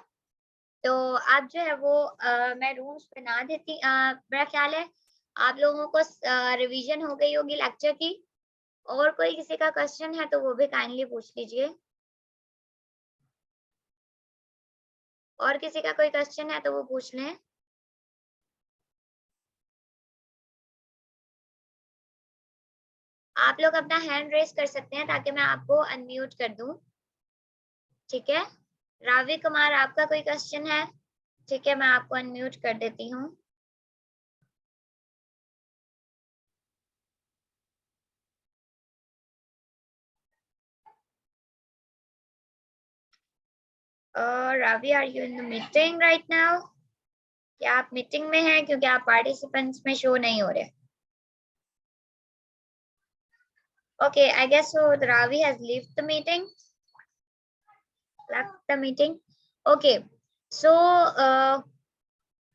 तो अब जो है वो मैं रूम्स बना देती, मेरा ख्याल है आप लोगों को रिवीजन हो गई होगी लेक्चर की। और कोई किसी का क्वेश्चन है तो वो भी काइंडली पूछ लीजिए, और किसी का कोई क्वेश्चन है तो वो पूछ लें। आप लोग अपना हैंड रेस कर सकते हैं ताकि मैं आपको अनम्यूट कर दूं। ठीक है, रावी कुमार आपका कोई क्वेश्चन है? ठीक है, मैं आपको अनम्यूट कर देती हूँ। Ravi, are you in the meeting right now? क्या आप मीटिंग में हैं, क्योंकि आप पार्टिसिपेंट्स में शो नहीं हो रहे। Okay, I guess so. Ravi has left the meeting. Left the meeting. Okay, so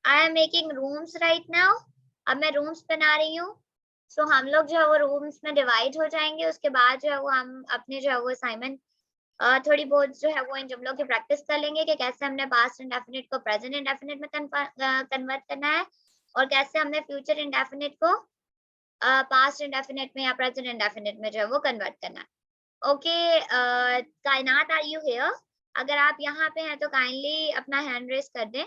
I am making rooms right now. अब मैं rooms बना रही हूँ। So हम लोग जो है वो rooms में divide हो जाएंगे। उसके बाद जो है वो हम अपने जो है वो assignment थोड़ी बहुत जो है वो इन जुमलों की प्रैक्टिस कर लेंगे कि कैसे हमने past indefinite को present indefinite में कन्वर्ट करना है और कैसे हमने future indefinite को पास्ट इंडेफिनिट में या प्रेजेंट इंडेफिनिट में जो है वो कन्वर्ट करना है। ओके, कायनात, आर यू हियर? अगर आप यहाँ पे हैं तो काइंडली अपना हैंड रेस कर दें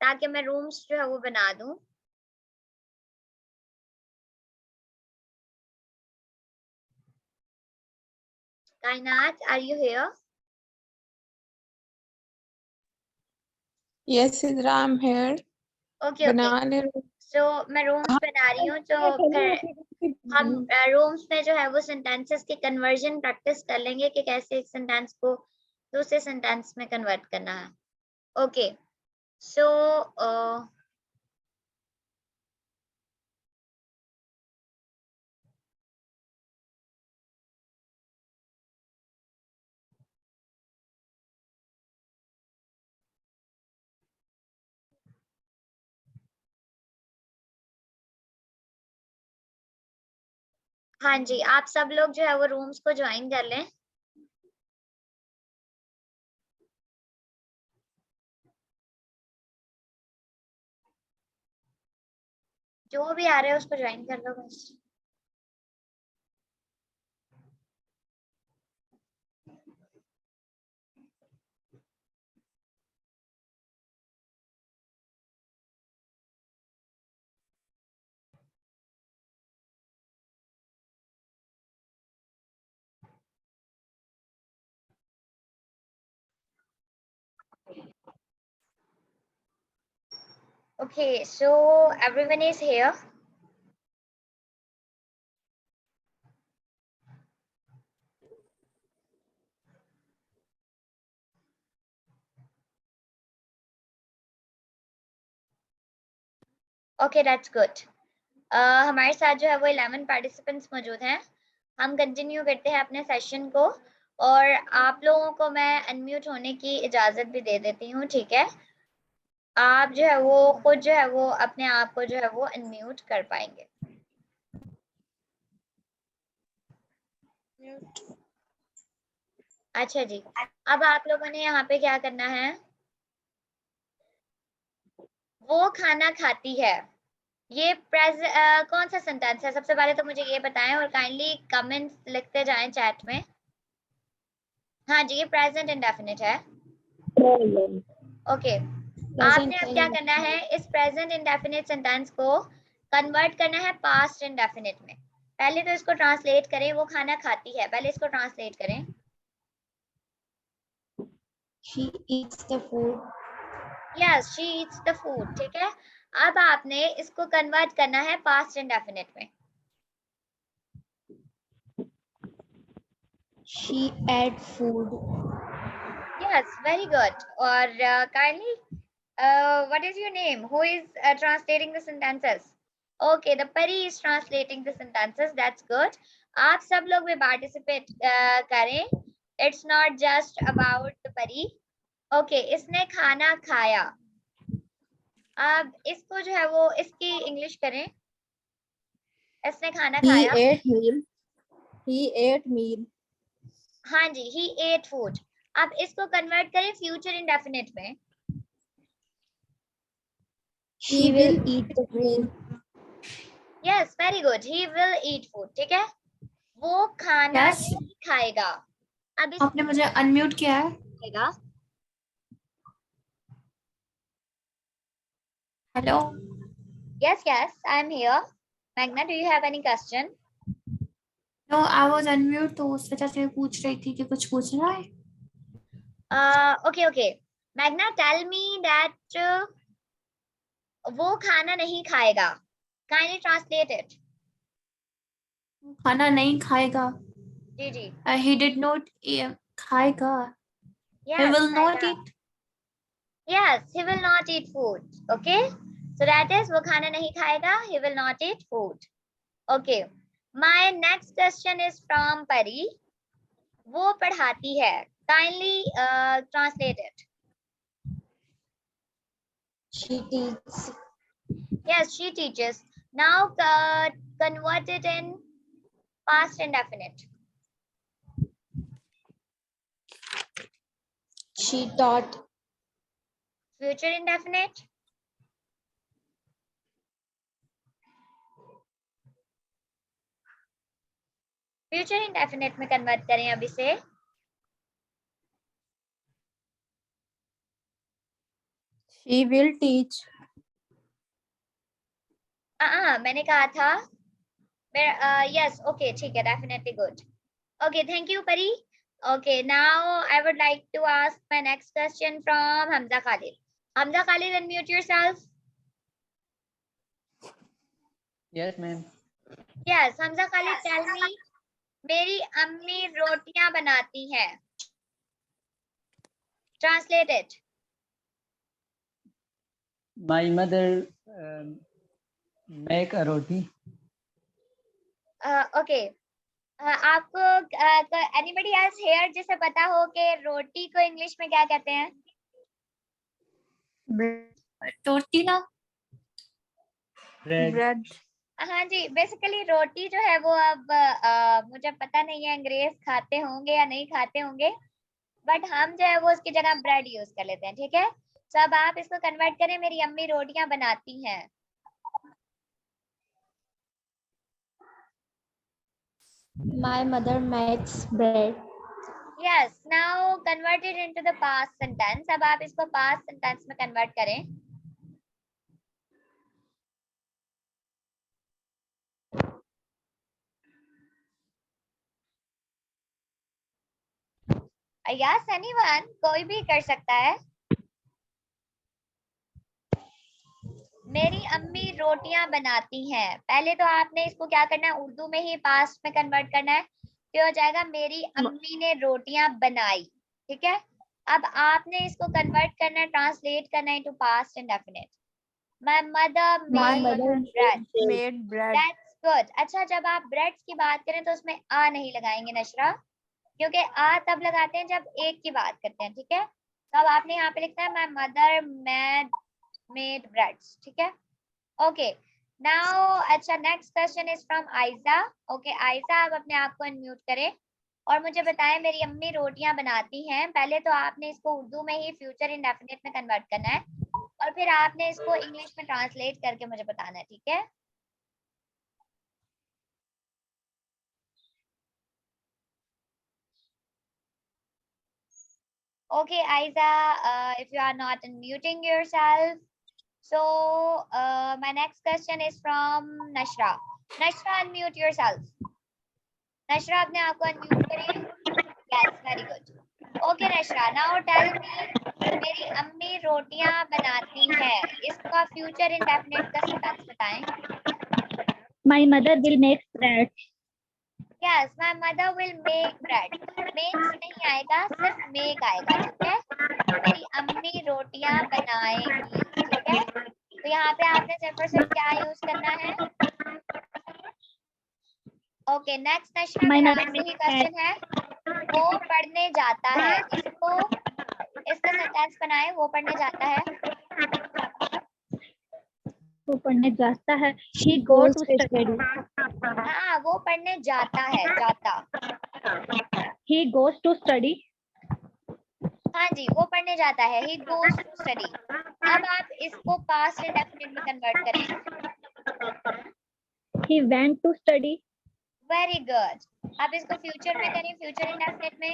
ताकि मैं रूम्स जो है वो बना दूं। Kainat, are you here? Yes, Sidra, I'm here. Okay बना ओके, ले सो मैं रूम्स बना रही हूँ, तो फिर हम रूम्स में जो है वो सेंटेंसेस की कन्वर्जन प्रैक्टिस कर लेंगे कि कैसे एक सेंटेंस को दूसरे सेंटेंस में कन्वर्ट करना है। ओके, सो हाँ जी, आप सब लोग जो है वो रूम्स को ज्वाइन कर लें। जो भी आ रहे हैं उसको ज्वाइन कर लो बस। Okay, so everyone is here. Okay, that's good. हमारे साथ जो है वो 11 पार्टिसिपेंट्स मौजूद हैं। हम कंटिन्यू करते हैं अपने सेशन को और आप लोगों को मैं अनम्यूट होने की इजाजत भी दे देती हूँ, ठीक है? आप जो है वो खुद जो है वो अपने आप को जो है वो अनम्यूट कर पाएंगे। अच्छा जी, अब आप लोगों ने यहाँ पे क्या करना है? वो खाना खाती है, ये कौन सा सेंटेंस है? सबसे पहले तो मुझे ये बताएं और काइंडली कमेंट्स लिखते जाएं चैट में। हाँ जी, ये प्रेजेंट इंडेफिनिट है। ओके, आपने अब क्या करना है, इस प्रेजेंट इंडेफिनिट सेंटेंस को कन्वर्ट करना है पास्ट इंडेफिनिट में। पहले तो इसको ट्रांसलेट करें, वो खाना खाती है, पहले इसको ट्रांसलेट करें। She eats the food. Yes, she eats the food, ठीक है। अब आपने इसको कन्वर्ट करना है पास्ट इंडेफिनिट में। She ate food. Yes, very good. और kindly what is your name? Who is translating the sentences? Okay, the Pari is translating the sentences. That's good. आप सब लोग भी participate करें. It's not just about the Pari. Okay, इसने खाना खाया। अब इसको जो है वो इसकी इंग्लिश करें। इसने खाना खाया। He ate meal. He ate meal. हाँ जी, he ate food. अब इसको कन्वर्ट करें फ्यूचर इंडेफिनिट में। He will eat the food. Yes, very good, he will eat food, ठीक है। वो खाना Yes. नहीं खाएगा। अब आपने मुझे अनम्यूट किया है। खाएगा। Hello. Yes, yes, I'm here. Magna, do you have any question? No, I was unmute, तो उस वजह से पूछ रही थी कि कुछ पूछना है। Okay, okay. Magna, tell me that वो खाना नहीं खाएगा. Kindly translate it. खाना नहीं खाएगा। जी जी। ही डिड नॉट खाएगा। Yes, he will not खाएगा. eat. Yes, he will not eat food. Okay. So that is वो खाना नहीं खाएगा. He will not eat food. Okay. My next question is from Pari. वो पढ़ाती है. Kindly translate it. She teaches. Yes, she teaches. Now convert it in past indefinite. She taught. Future indefinite. Future indefinite में convert करें अब इसे. She will teach. मैंने कहा था. Yes, okay, ठीक है, definitely good. Okay, thank you, Pari. Okay, now I would like to ask my next question from Hamza Khalid. Hamza Khalid, unmute yourself. Yes, ma'am. Yes, Hamza Khalid, tell me. मेरी अम्मी रोटियां बनाती हैं. Translate it. My mother make a roti. Okay. आपको anybody else here जिसे पता हो कि रोटी को इंग्लिश में क्या कहते हैं? टोर्टिला। Bread. हाँ जी, बेसिकली रोटी जो है वो अब मुझे पता नहीं है अंग्रेज खाते होंगे या नहीं खाते होंगे, बट हम जो है वो उसकी जगह ब्रेड यूज कर लेते हैं, ठीक है। तो अब आप इसको कन्वर्ट करें, मेरी अम्मी रोटियां बनाती हैं. My mother makes bread. Yes, now converted into the past sentence. अब आप इसको पास्ट सेंटेंस में कन्वर्ट करें. यस, एनीवन, कोई भी कर सकता है. मेरी अम्मी रोटियां बनाती हैं। पहले तो आपने इसको क्या करना है, उर्दू में ही पास्ट में कन्वर्ट करना है, तो हो जाएगा मेरी अम्मी ने रोटियां बनाई। ठीक है, अब आपने इसको कन्वर्ट करना है, ट्रांसलेट करना है to past indefinite. My mother made bread. Made bread. That's good. अच्छा, जब आप ब्रेड्स की बात करें तो उसमें आ नहीं लगाएंगे नशरा, क्योंकि आ तब लगाते हैं जब एक की बात करते हैं। ठीक है, तो अब आपने यहाँ पे लिखना है माय मदर मेड ब्रेड्स। ठीक है, ओके नाउ। अच्छा, next question is from Aiza. Okay Aiza, आप अपने आप को अनम्यूट करें और मुझे बताएं मेरी अम्मी रोटियां बनाती हैं। पहले तो आपने इसको उर्दू में ही फ्यूचर इंडेफिनिट में कन्वर्ट करना है और फिर आपने इसको इंग्लिश में ट्रांसलेट करके मुझे बताना है। ठीक है, okay Aiza, if you are not unmuting yourself, so my next question is from Nashra. Nashra, unmute yourself. Nashra, अपने आप को unmute करें। Yes, very good. Okay Nashra, now tell me, मेरी अम्मी रोटियां बनाती हैं, इसका फ्यूचर इंडेफिनिट का सेंटेंस बताएं। My mother will make bread. Yes, my mother will make bread. Makes नहीं आएगा, सिर्फ make आएगा। ठीक है, मेरी अम्मी रोटियां बनाएंगी। ठीक है, तो यहाँ पे आपने सिर्फ और सिर्फ क्या यूज करना है। ओके नेक्स्ट नशरा, My मेरा mother आपसे ही makes क्वेश्चन है, वो पढ़ने जाता है, इसका सेंटेंस बनाए। वो पढ़ने जाता है, वो पढ़ने जाता है। He goes to study. हाँ वो पढ़ने जाता है, जाता। He goes to study. हाँ जी, वो पढ़ने जाता है, he goes to study। अब आप इसको पास्ट इंडेफिनिट में कन्वर्ट करें। He went to study. Very good. अब इसको फ्यूचर में करें, फ्यूचर इंडेफिनिट में।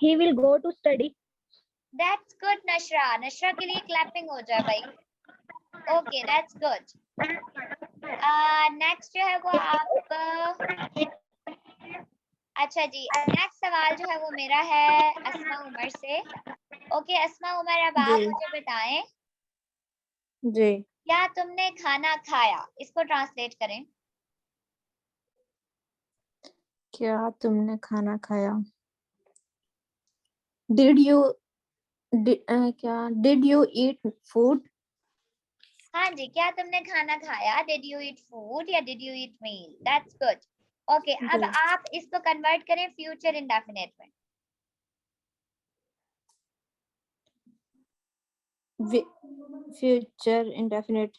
He will go to study. That's good Nashra, Nashra के लिए क्लैपिंग हो जाए भाई। Okay that's good. नेक्स्ट जो है वो आप अच्छा जी, नेक्स्ट सवाल जो है वो मेरा है अस्मा उमर से। ओके अस्मा उमर, अब आप मुझे बताएं, जी। क्या तुमने खाना खाया, इसको ट्रांसलेट करें। क्या तुमने खाना खाया? Did you Did you eat food? हाँ जी, क्या तुमने खाना खाया, डिड यू ईट फूड या did you eat meal. That's good. Okay, अब जी। आप इसको कन्वर्ट करें फ्यूचर इंडेफिनिट में। Future indefinite.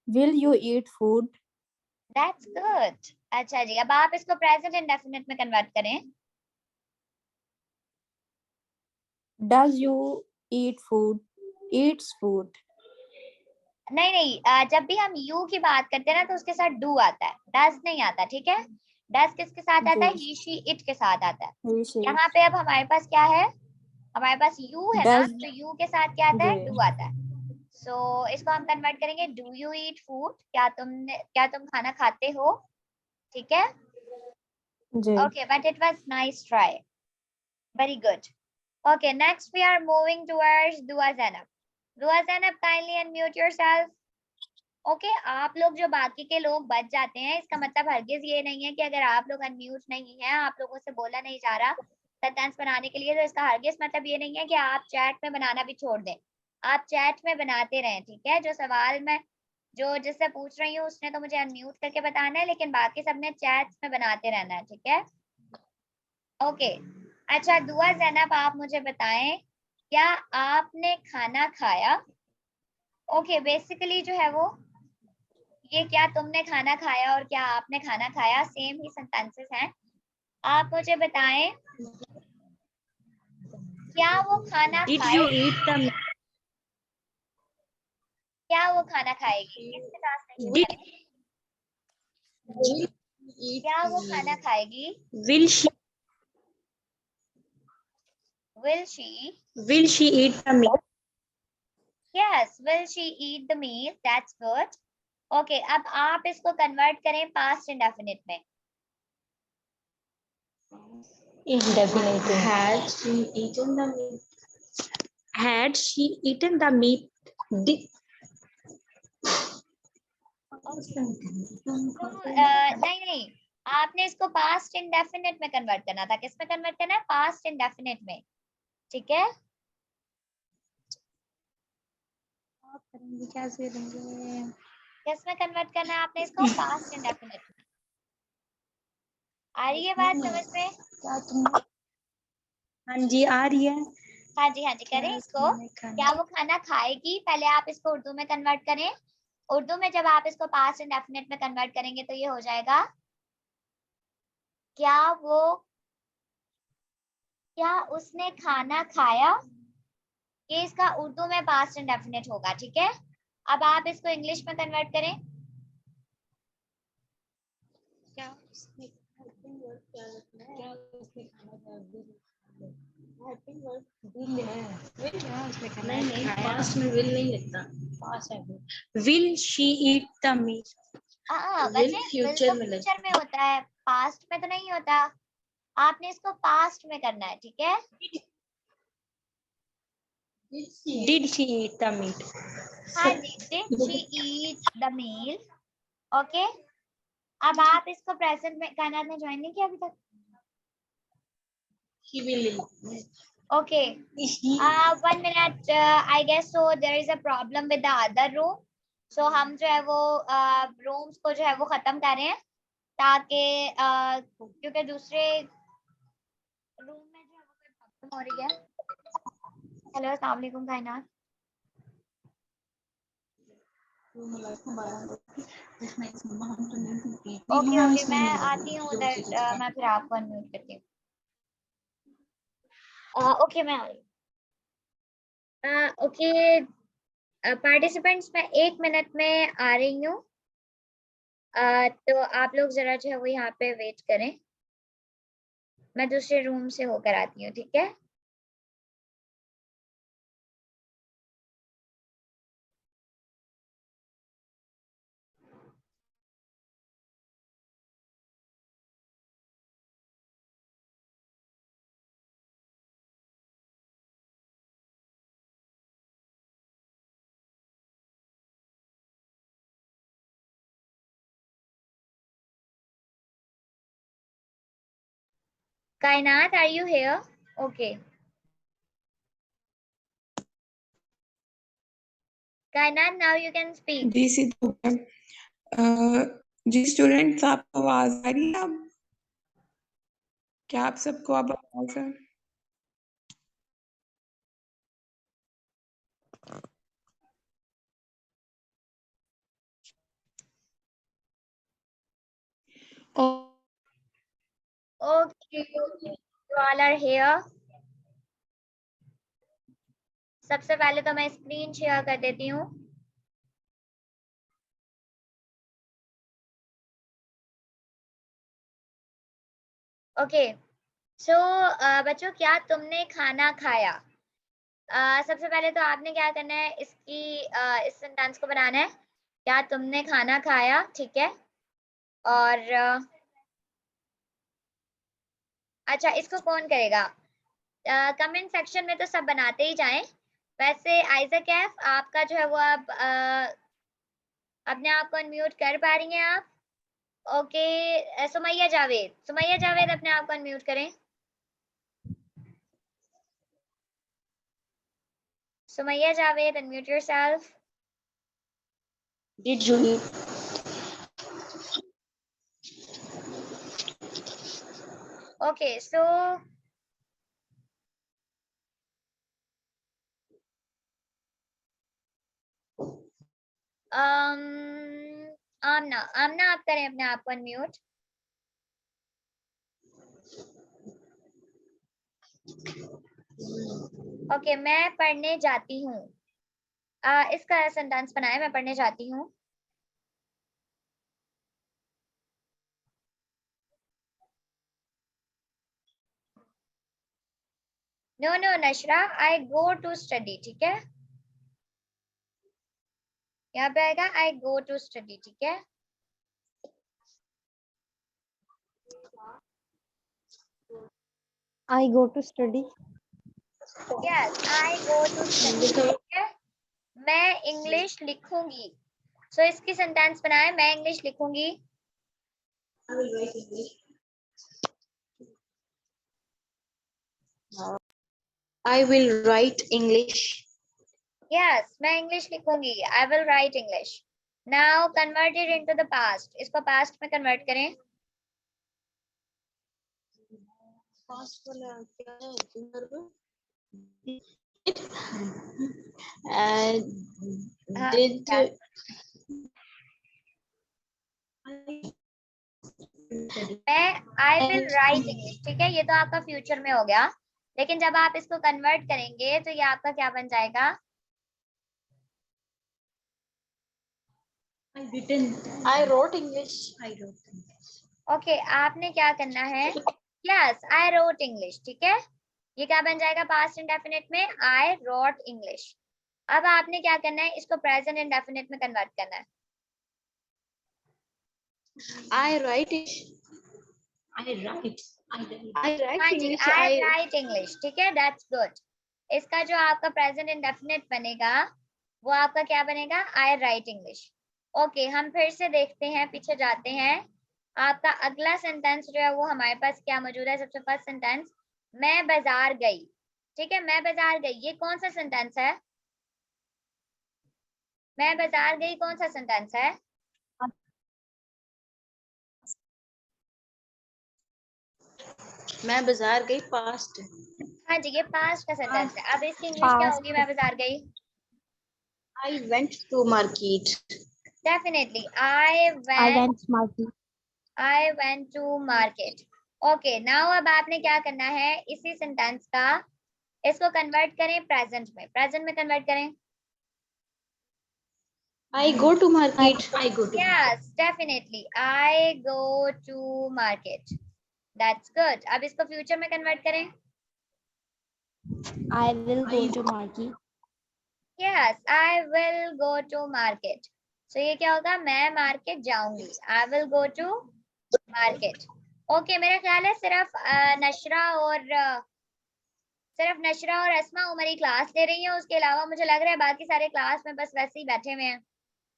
Will you eat food? That's good. अच्छा जी, अब आप इसको प्रेजेंट इंडेफिनिट में कन्वर्ट करें। Does you eat food? Eats food. नहीं नहीं, जब भी हम यू की बात करते हैं ना तो उसके साथ डू आता है, डज नहीं आता। ठीक है, डज किसके साथ आता है, जी। ही शी इट के साथ आता है। He, she. यहाँ पे अब हमारे पास क्या है, हमारे पास यू है ना, Does तो यू के साथ क्या आता है, जी। डू आता है। सो इसको हम कन्वर्ट करेंगे, डू यू ईट फूड, क्या तुम खाना खाते हो। ठीक है, जी। Okay but it was nice try, very good. Okay next we are moving towards Dua Zainab. Dua Zainab, kindly unmute yourself. Okay, आप लोग जो बाकी के लोग बच जाते हैं, इसका मतलब हरगिज ये नहीं है कि अगर आप लोग अनम्यूट नहीं हैं, आप लोगों से बोला नहीं जा रहा सेंटेंस बनाने के लिए, तो इसका हरगिज मतलब ये नहीं है कि आप चैट में बनाना भी छोड़ दें। आप चैट में बनाते रहें। ठीक है, जो सवाल मैं जो जिससे पूछ रही हूँ उसने तो मुझे अनम्यूट करके बताना है, लेकिन बाकी सबने चैट में बनाते रहना है। ठीक है, ओके। अच्छा दुआ ज़ैनब, आप मुझे बताएं, क्या आपने खाना खाया। ओके, बेसिकली जो है वो ये क्या तुमने खाना खाया और क्या आपने खाना खाया सेम ही सेंटेंसेस हैं। आप मुझे बताएं, क्या वो खाना Did खाए, you eat the क्या वो खाना खाएगी, इसके साथ नहीं did है। क्या वो खाना खाएगी, will she will she eat the meat? yes will she eat the meal, that's good। Okay, अब आप इसको कन्वर्ट करें पास्ट इंडेफिनिट में। Indefinite. Had she eaten the meat? Had she eaten the meat? नहीं नहीं, आपने इसको पास्ट इंडेफिनिट में कन्वर्ट करना था। किस में कन्वर्ट करना है? पास्ट इंडेफिनिट में, ठीक है। कैसे करेंगे? किस में कन्वर्ट करना है आपने इसको? पास्ट इंडेफिनिट में। आ रही है बात समझ में? क्या तुमने? हाँ जी आ रही है। हाँ जी करें इसको। क्या वो खाना खाएगी? पहले आप इसको उर्दू में कन्वर्ट करें। उर्दू में जब आप इसको पास्ट इंडेफिनिट में कन्वर्ट करेंगे तो ये हो जाएगा, क्या उसने खाना खाया। ये इसका उर्दू में पास्ट इंडेफिनिट होगा, ठीक है। अब आप इसको इंग्लिश में कन्वर्ट करें। क्या उसने हेल्पिंग वर्क क्या रखना है? क्या उसने खाना खाया? हेल्पिंग वर्क विल है। विल क्या उसने खाना नहीं पास्ट में विल नहीं लिखता, पास्ट है। Will she eat the meat? बच्चे फ्यूचर में फ्यूचर में होता है, पास्ट में तो नहीं होता। आपने इसको पास्ट में करना है, ठीक है। Did she eat the meat? हाँ जी, did she eat the meal. Okay, अब आप इसको प्रेजेंट में, कायनात ने ज्वाइन नहीं किया अभी तक। He will. Okay, 1 minute, I guess so there is a problem with the other room, so हम जो है वो रूम्स को जो है वो खत्म कर रहे हैं, ताकि क्योंकि दूसरे रूम में जो है वो कोई प्रॉब्लम हो रही है। हेलो अस्सलाम वालेकुम कायनात। ओके मैं आती हूँ उधर, मैं फिर आपको अनम्यूट करती हूँ। ओके मैं आ रही हूँ। ओके पार्टिसिपेंट्स, मैं 1 मिनट में आ रही हूँ। तो आप लोग जरा जो है वो यहाँ पे वेट करें, मैं दूसरे रूम से होकर आती हूँ, ठीक है। Kainat, are you here? Okay Kainat, now you can speak. जी जी स्टूडेंट्स, आपको आवाज आ रही है? अब क्या आप सबको अब आवाज है? Okay you all are here. सबसे पहले तो मैं स्क्रीन शेयर कर देती हूँ। ओके सो बच्चों, क्या तुमने खाना खाया? सबसे पहले तो आपने क्या करना है, इस सेंटेंस को बनाना है, क्या तुमने खाना खाया, ठीक है। और अच्छा, इसको कौन करेगा? कमेंट सेक्शन में तो सब बनाते ही जाएं। वैसे आइजक एफ, आपका जो है वो अब अपने आप को अनम्यूट कर पा रही हैं आप? ओके सुमैया जावेद अपने आप को अनम्यूट करें। Sumaiya Javed, unmute yourself. Did you eat? Okay so Amna आप करें अपने आप को अनम्यूट। ओके मैं पढ़ने जाती हूँ। इसका सेंटेंस बनाए, मैं पढ़ने जाती हूँ। No Nashra, I go to study, ठीक है। यहाँ पे आएगा आई गो टू स्टडी, ठीक है। I go to study. Yes I go to study, ठीक है। मैं इंग्लिश लिखूंगी। सो इसकी सेंटेंस बनाए, मैं इंग्लिश लिखूंगी। I will write English. Yes, मैं इंग्लिश लिखूंगी, I will write English. Now converted into the past, इसको पास्ट में कन्वर्ट करें। Past वाला क्या है? हाँ, Did yes. मैं आई विल राइट इंग्लिश, ठीक है, ये तो आपका फ्यूचर में हो गया, लेकिन जब आप इसको कन्वर्ट करेंगे तो ये आपका क्या बन जाएगा? I wrote English. ओके, आपने क्या करना है? यस, आई रोट इंग्लिश, ठीक है, ये क्या बन जाएगा पास्ट इंडेफिनिट में? I wrote English. अब आपने क्या करना है? इसको प्रेजेंट इंडेफिनिट में कन्वर्ट करना है। I write it. I write हाँ जी, English. आई राइट इंग्लिश, ठीक है, दैट्स गुड। इसका जो आपका प्रेजेंट इंडेफिनिट बनेगा वो आपका क्या बनेगा? आई राइट इंग्लिश। ओके, हम फिर से देखते हैं, पीछे जाते हैं। आपका अगला सेंटेंस जो है वो हमारे पास क्या मौजूद है? सबसे फर्स्ट सेंटेंस, मैं बाजार गई, ठीक है, मैं बाजार गई, ये कौन सा सेंटेंस है? मैं बाजार गई कौन सा सेंटेंस है? मैं बाजार गई पास्ट। हाँ जी, ये पास्ट का सेंटेंस है। अब इसकी इंग्लिश क्या होगी? मैं बाजार गई। I went to market. Definitely, I went to market. Okay, now अब आपने क्या करना है? इसी सेंटेंस का इसको कन्वर्ट करें प्रेजेंट में, प्रेजेंट में कन्वर्ट करें। I go to market. I go to yes, definitely, I go to market, that's good. अब इसको फ्यूचर में कन्वर्ट करें। I will go to market. Yes, I will go to market. So ये क्या होगा? मैं मार्केट जाऊंगी, I will go to market. Okay, मेरा ख्याल है सिर्फ नशरा और अस्मा उमर ही क्लास ले रही हैं, उसके अलावा मुझे लग रहा है बाकी सारे क्लास में बस वैसे ही बैठे हुए हैं।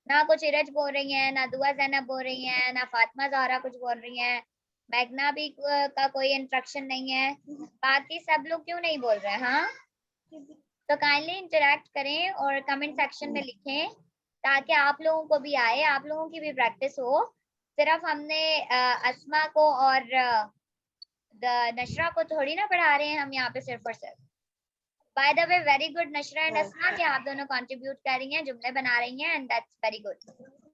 ना कुछ इरज बोल रही हैं, ना दुआ जैनब बोल रही हैं, ना फातिमा ज़हरा कुछ बोल रही हैं, मैगना भी का कोई इंस्ट्रक्शन नहीं है। बाकी सब लोग क्यों नहीं बोल रहे हैं? हाँ, तो काइंडली इंटरेक्ट करें और कमेंट सेक्शन में लिखें ताकि आप लोगों को भी आए, आप लोगों की भी प्रैक्टिस हो। सिर्फ हमने अस्मा को और नशरा को थोड़ी ना पढ़ा रहे हैं हम यहाँ पे सिर्फ और सिर्फ। By the way, very good Nashra and Asma कि आप दोनों कंट्रीब्यूट कर रही हैं, जुमले बना रही हैं, एंड दैट्स वेरी गुड।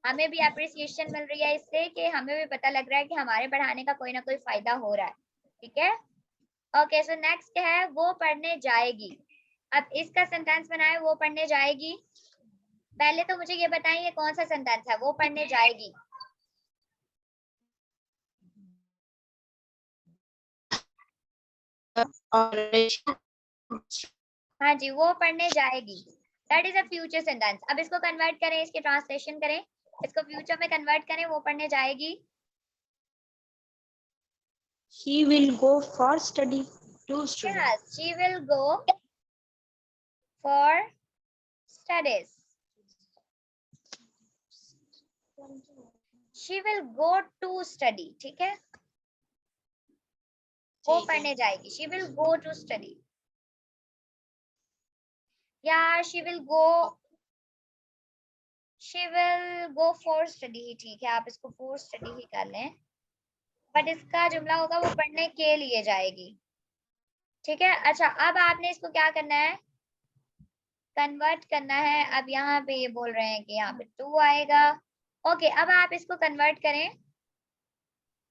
हमें भी अप्रिसिएशन मिल रही है इससे कि हमें भी पता लग रहा है कि हमारे पढ़ाने का कोई ना कोई फायदा हो रहा है, ठीक है। ओके, सो नेक्स्ट है वो पढ़ने जाएगी। अब इसका सेंटेंस बनाए, वो पढ़ने जाएगी। पहले तो मुझे ये बताइए कौन सा सेंटेंस है वो पढ़ने जाएगी? हाँ जी, वो पढ़ने जाएगी, that is a future sentence. अब इसको कन्वर्ट करें, इसकी ट्रांसलेशन करें, इसको फ्यूचर में कन्वर्ट करें, वो पढ़ने जाएगी। She will go for study. To study. Yes, she will go for studies. She will go to study, ठीक है, वो पढ़ने जाएगी। She will go to study. या she will go for study ही ठीक है, आप इसको for study ही कर लें, बट इसका जुमला होगा वो पढ़ने के लिए जाएगी, ठीक है। अच्छा, अब आपने इसको क्या करना है? कन्वर्ट करना है। अब यहाँ पे ये बोल रहे हैं कि यहाँ पे टू आएगा। ओके, अब आप इसको कन्वर्ट करें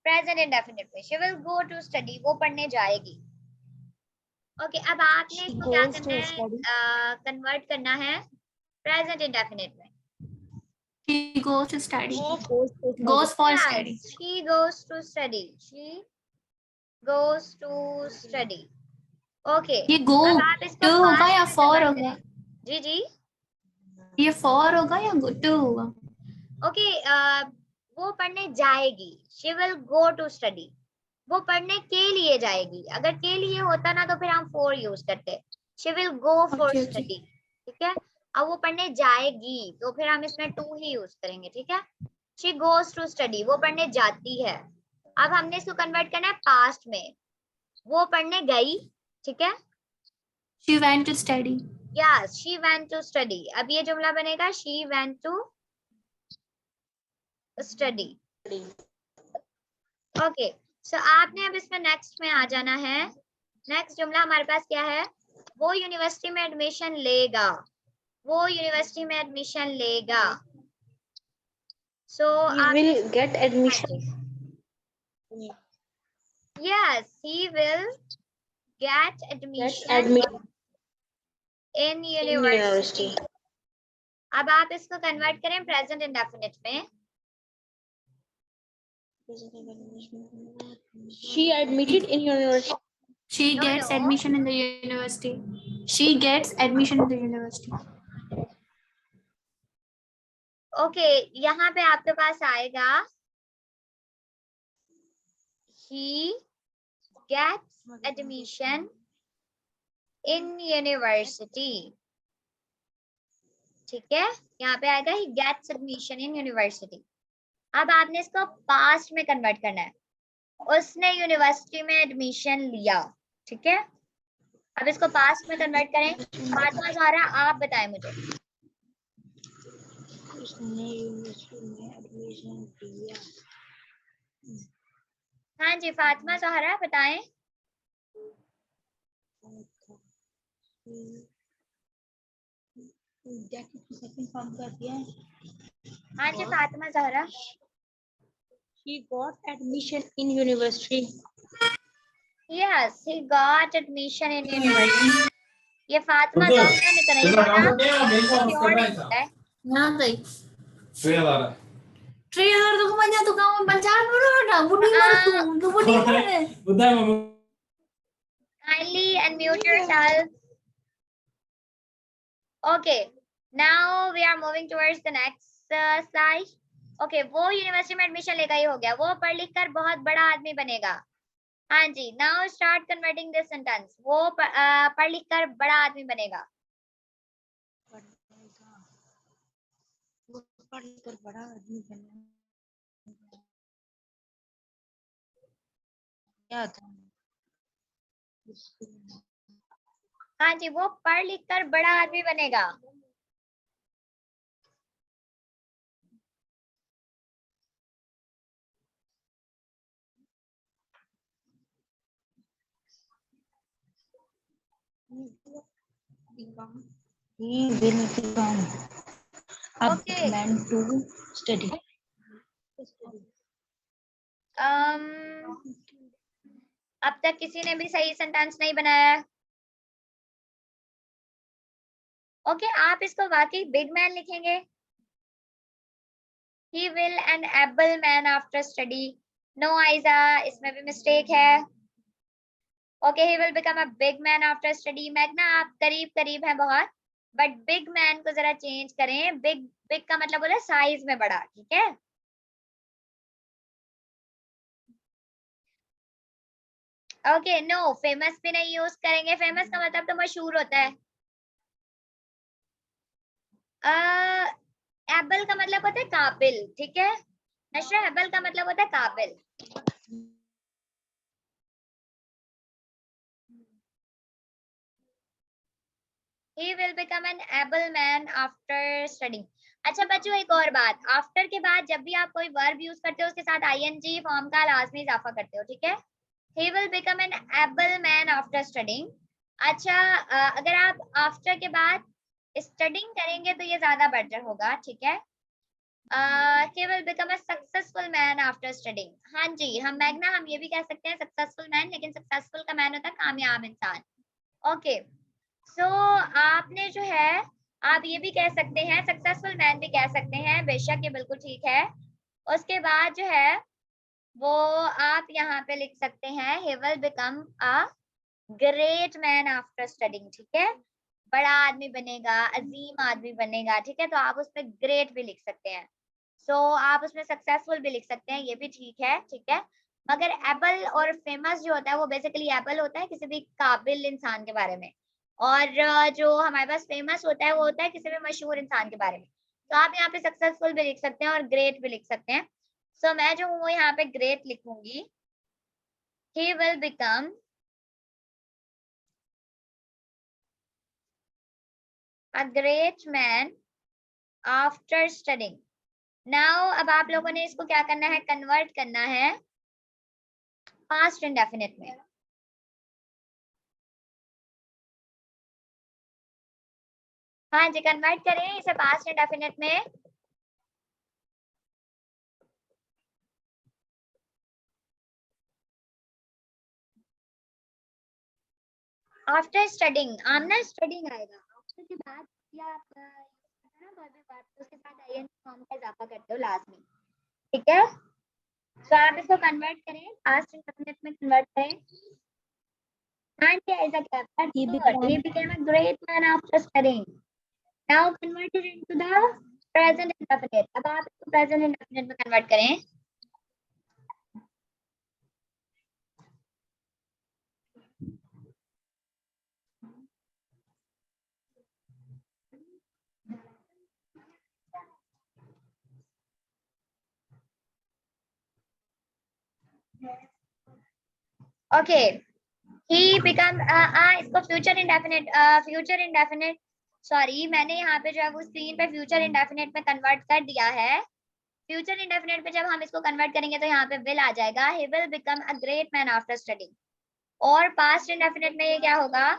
प्रेजेंट इंडेफिनिट में। She will go to study, वो पढ़ने जाएगी। ओके, अब आपने इसको क्या करना है? कन्वर्ट करना है प्रेजेंट इंडेफिनिट में। She goes to study. Goes for study. She goes to study. She goes to study. Okay, ये go अब आप इसको to होगा या past में for convert होगा? करें। जी जी, ये for होगा या go to होगा? ओके, वो पढ़ने जाएगी। She will go to study, वो पढ़ने के लिए जाएगी। अगर के लिए होता ना तो फिर हम फॉर यूज करते। She will go for Okay, okay. Study, ठीक है। अब वो पढ़ने जाएगी तो फिर हम इसमें टू ही यूज करेंगे, ठीक है। शी गोज टू स्टडी, वो पढ़ने जाती है। अब हमने इसको कन्वर्ट करना है पास्ट में, वो पढ़ने गई, ठीक है। She went to study. Yes, she went to study. अब ये जुमला बनेगा she went to study. Okay, so आपने अब इसमें नेक्स्ट में आ जाना है। नेक्स्ट जुमला हमारे पास क्या है, वो यूनिवर्सिटी में एडमिशन लेगा, वो यूनिवर्सिटी में एडमिशन लेगा। सो He will get admission. Yes, he will get Get admission admission in in university. university. अब आप इसको कन्वर्ट करें प्रेजेंट इंडेफिनिट में। She admitted in university. She No, gets no. admission in the university. She gets admission in the university. Okay, यहाँ पे आपके पास आएगा he gets admission in university, ठीक है। यहाँ पे आएगा he gets admission in university। अब आपने इसको पास्ट में कन्वर्ट करना है, उसने यूनिवर्सिटी में एडमिशन लिया, ठीक है। अब इसको पास्ट में कन्वर्ट करें। फातिमा ज़हरा, आप बताएं मुझे। उसने यूनिवर्सिटी में एडमिशन लिया। हाँ जी, फातिमा ज़हरा बताएं। हाँ जी Fatima Zahra. He got admission in university. Yes, he got admission in university. ये फातिमा ज़हरा ने तो नहीं बोला, किसी और ने बोला है। ना गई 3000 तो कमाया तो काम पंचायत में ना बुढ़ी मर तू बुढ़ी मर। Kindly unmute yourself. Okay, now we are moving towards the next slide. Okay, वो यूनिवर्सिटी में एडमिशन लेगा, ही हो गया। वो पढ़ लिख कर बहुत बड़ा आदमी बनेगा। हाँ जी, now start converting this sentence. वो पढ़ लिख कर बड़ा आदमी बनेगा। वो पढ़ लिख कर बड़ा आदमी बनेगा। क्या था? हाँ जी, वो पढ़ लिख कर बड़ा आदमी बनेगा। He will become a Okay. man to study. अब तक किसी ने भी सही सेंटेंस नहीं बनाया है। ओके, आप इसको वाकई बिग मैन लिखेंगे। He will an able man after study. No, Aiza, इसमें भी मिस्टेक है। Okay, he will become a big man after study. Magna, आप करीब करीब हैं बहुत, बट बिग मैन को जरा चेंज करें। बिग बिग का मतलब होता है साइज में बड़ा, ठीक है। ओके, नो, फेमस भी नहीं यूज करेंगे। फेमस का मतलब तो मशहूर होता है। एबल का मतलब होता है काबिल, ठीक है। नशरा, एबल का मतलब होता है काबिल। He will become an able man after studying. अच्छा बच्चों, एक और बात, आफ्टर के बाद जब भी आप कोई वर्ब यूज करते हो उसके साथ ing फॉर्म का लाजमी इजाफा करते हो, ठीक है। He will become an able man after studying. अच्छा, अगर आप आफ्टर के बाद स्टडिंग करेंगे तो ये ज्यादा बेटर होगा, ठीक है। He will become a successful man after studying. हाँ जी, हम मैग्ना, हम ये भी कह सकते हैं सक्सेसफुल मैन, लेकिन सक्सेसफुल का मैन होता है कामयाब इंसान। ओके, सो आपने जो है, आप ये भी कह सकते हैं, सक्सेसफुल मैन भी कह सकते हैं, बेशक ये बिल्कुल ठीक है। उसके बाद जो है वो आप यहाँ पे लिख सकते हैं, he will become a great man after studying, ठीक है। बड़ा आदमी बनेगा, अजीम आदमी बनेगा, ठीक है। तो आप उसमें ग्रेट भी लिख सकते हैं। सो आप उसमें सक्सेसफुल भी लिख सकते हैं, ये भी ठीक है, ठीक है। मगर एबल और फेमस जो होता है वो बेसिकली एबल होता है किसी भी काबिल इंसान के बारे में, और जो हमारे पास फेमस होता है वो होता है किसी भी मशहूर इंसान के बारे में। तो आप यहाँ पे सक्सेसफुल भी लिख सकते हैं और ग्रेट भी लिख सकते हैं। सो मैं जो हूँ वो यहाँ पे ग्रेट लिखूंगी। He will become a great man after studying. Now अब आप लोगों ने इसको क्या करना है, कन्वर्ट करना है पास्ट इंडेफिनिट में। हाँ जी, कन्वर्ट करें इसे पास्ट इंडेफिनिट में। आफ्टर स्टडिंग, आमना स्टडिंग आएगा, आफ्टर के बाद या आप तो उसके साथ आईएनजी फॉर्म का इजाफा करते हो लास्ट में, ठीक है। तो आप इसको कन्वर्ट करें, पास्ट इंडेफिनिट में कन्वर्ट करें। हाँ जी, ऐसा क्या था, he became a great man after studying. Now convert it into the present indefinite. अब आप इसको present indefinite में कन्वर्ट करें। ओके, he become इसको फ्यूचर इंडेफिनिट सॉरी, मैंने यहाँ पे जो है वो स्क्रीन पे फ्यूचर इंडेफिनिट में कन्वर्ट कर दिया है। फ्यूचर इंडेफिनिट पे जब हम इसको कन्वर्ट करेंगे तो यहाँ पे विल आ जाएगा, he will become a great man after studying। और पास्ट इंडेफिनिट में ये क्या होगा,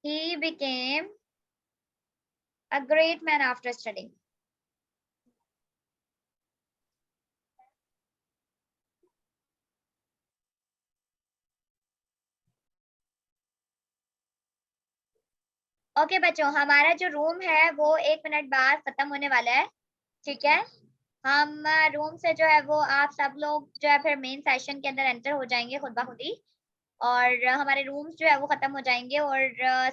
he became a great man after studying। Okay बच्चों, हमारा जो रूम है वो 1 मिनट बाद खत्म होने वाला है, ठीक है। हम रूम से जो है वो आप सब लोग जो है फिर मेन सेशन के अंदर एंटर हो जाएंगे खुद ब खुद ही, और हमारे रूम्स जो है वो खत्म हो जाएंगे और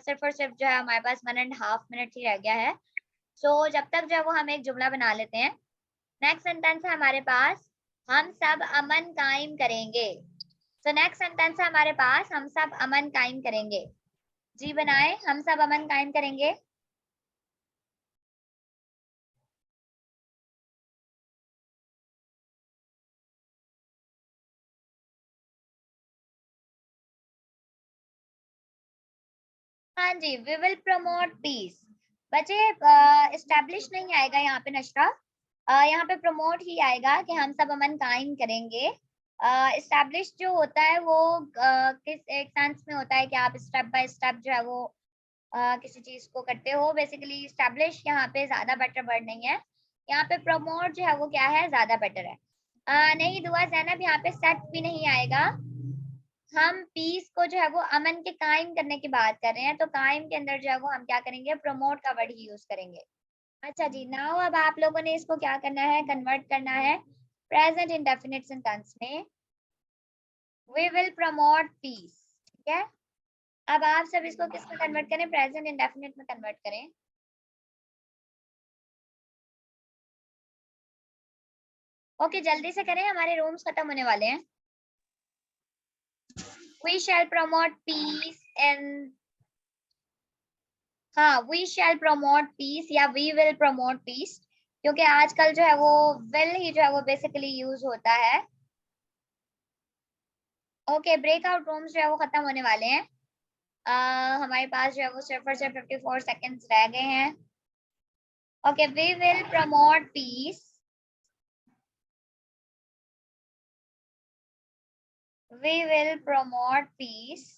सिर्फ और सिर्फ जो है हमारे पास 1.5 मिनट ही रह गया है। सो जब तक जो है वो हम एक जुमला बना लेते हैं। नेक्स्ट सेंटेंस है हमारे पास, हम सब अमन कायम करेंगे। सो नेक्स्ट सेंटेंस है हमारे पास, हम सब अमन कायम करेंगे। जी बनाए, हम सब अमन कायम करेंगे। हाँ जी, वी विल प्रमोट पीस। बच्चे एस्टेब्लिश नहीं आएगा यहाँ पे नशरा, यहाँ पे प्रमोट ही आएगा कि हम सब अमन कायम करेंगे। एस्टेब्लिश जो होता है वो किस एक सेंस में होता है कि आप स्टेप बाय स्टेप जो है वो किसी चीज को करते हो। बेसिकली एस्टेब्लिश यहाँ पे ज्यादा बेटर वर्ड नहीं है, यहाँ पे प्रमोट जो है वो क्या है, ज्यादा बेटर है। नहीं दुआ ज़ैनब, यहाँ पे सेट भी नहीं आएगा। हम पीस को जो है वो अमन के कायम करने की बात कर रहे हैं, तो कायम के अंदर जो है वो हम क्या करेंगे, प्रमोट का वर्ड ही यूज करेंगे। अच्छा जी, नाउ अब आप लोगों ने इसको क्या करना है, कन्वर्ट करना है प्रेजेंट इंडेफिनिट सेंटेंस में। वी विल प्रमोट पीस, ठीक है। अब आप सब इसको किस में कन्वर्ट करें, प्रेजेंट इंडेफिनिट में कन्वर्ट करें। ओके, जल्दी से करें, हमारे रूम्स खत्म होने वाले हैं। We shall promote peace and हाँ, we shall promote peace या we will promote peace, क्योंकि आजकल जो है वो will ही जो है वो बेसिकली यूज होता है। ओके, ब्रेकआउट रूम्स जो है वो खत्म होने वाले हैं। हमारे पास जो है वो सिर्फ और सिर्फ 54 सेकेंड्स रह गए हैं। Okay, we will promote peace, we will promote peace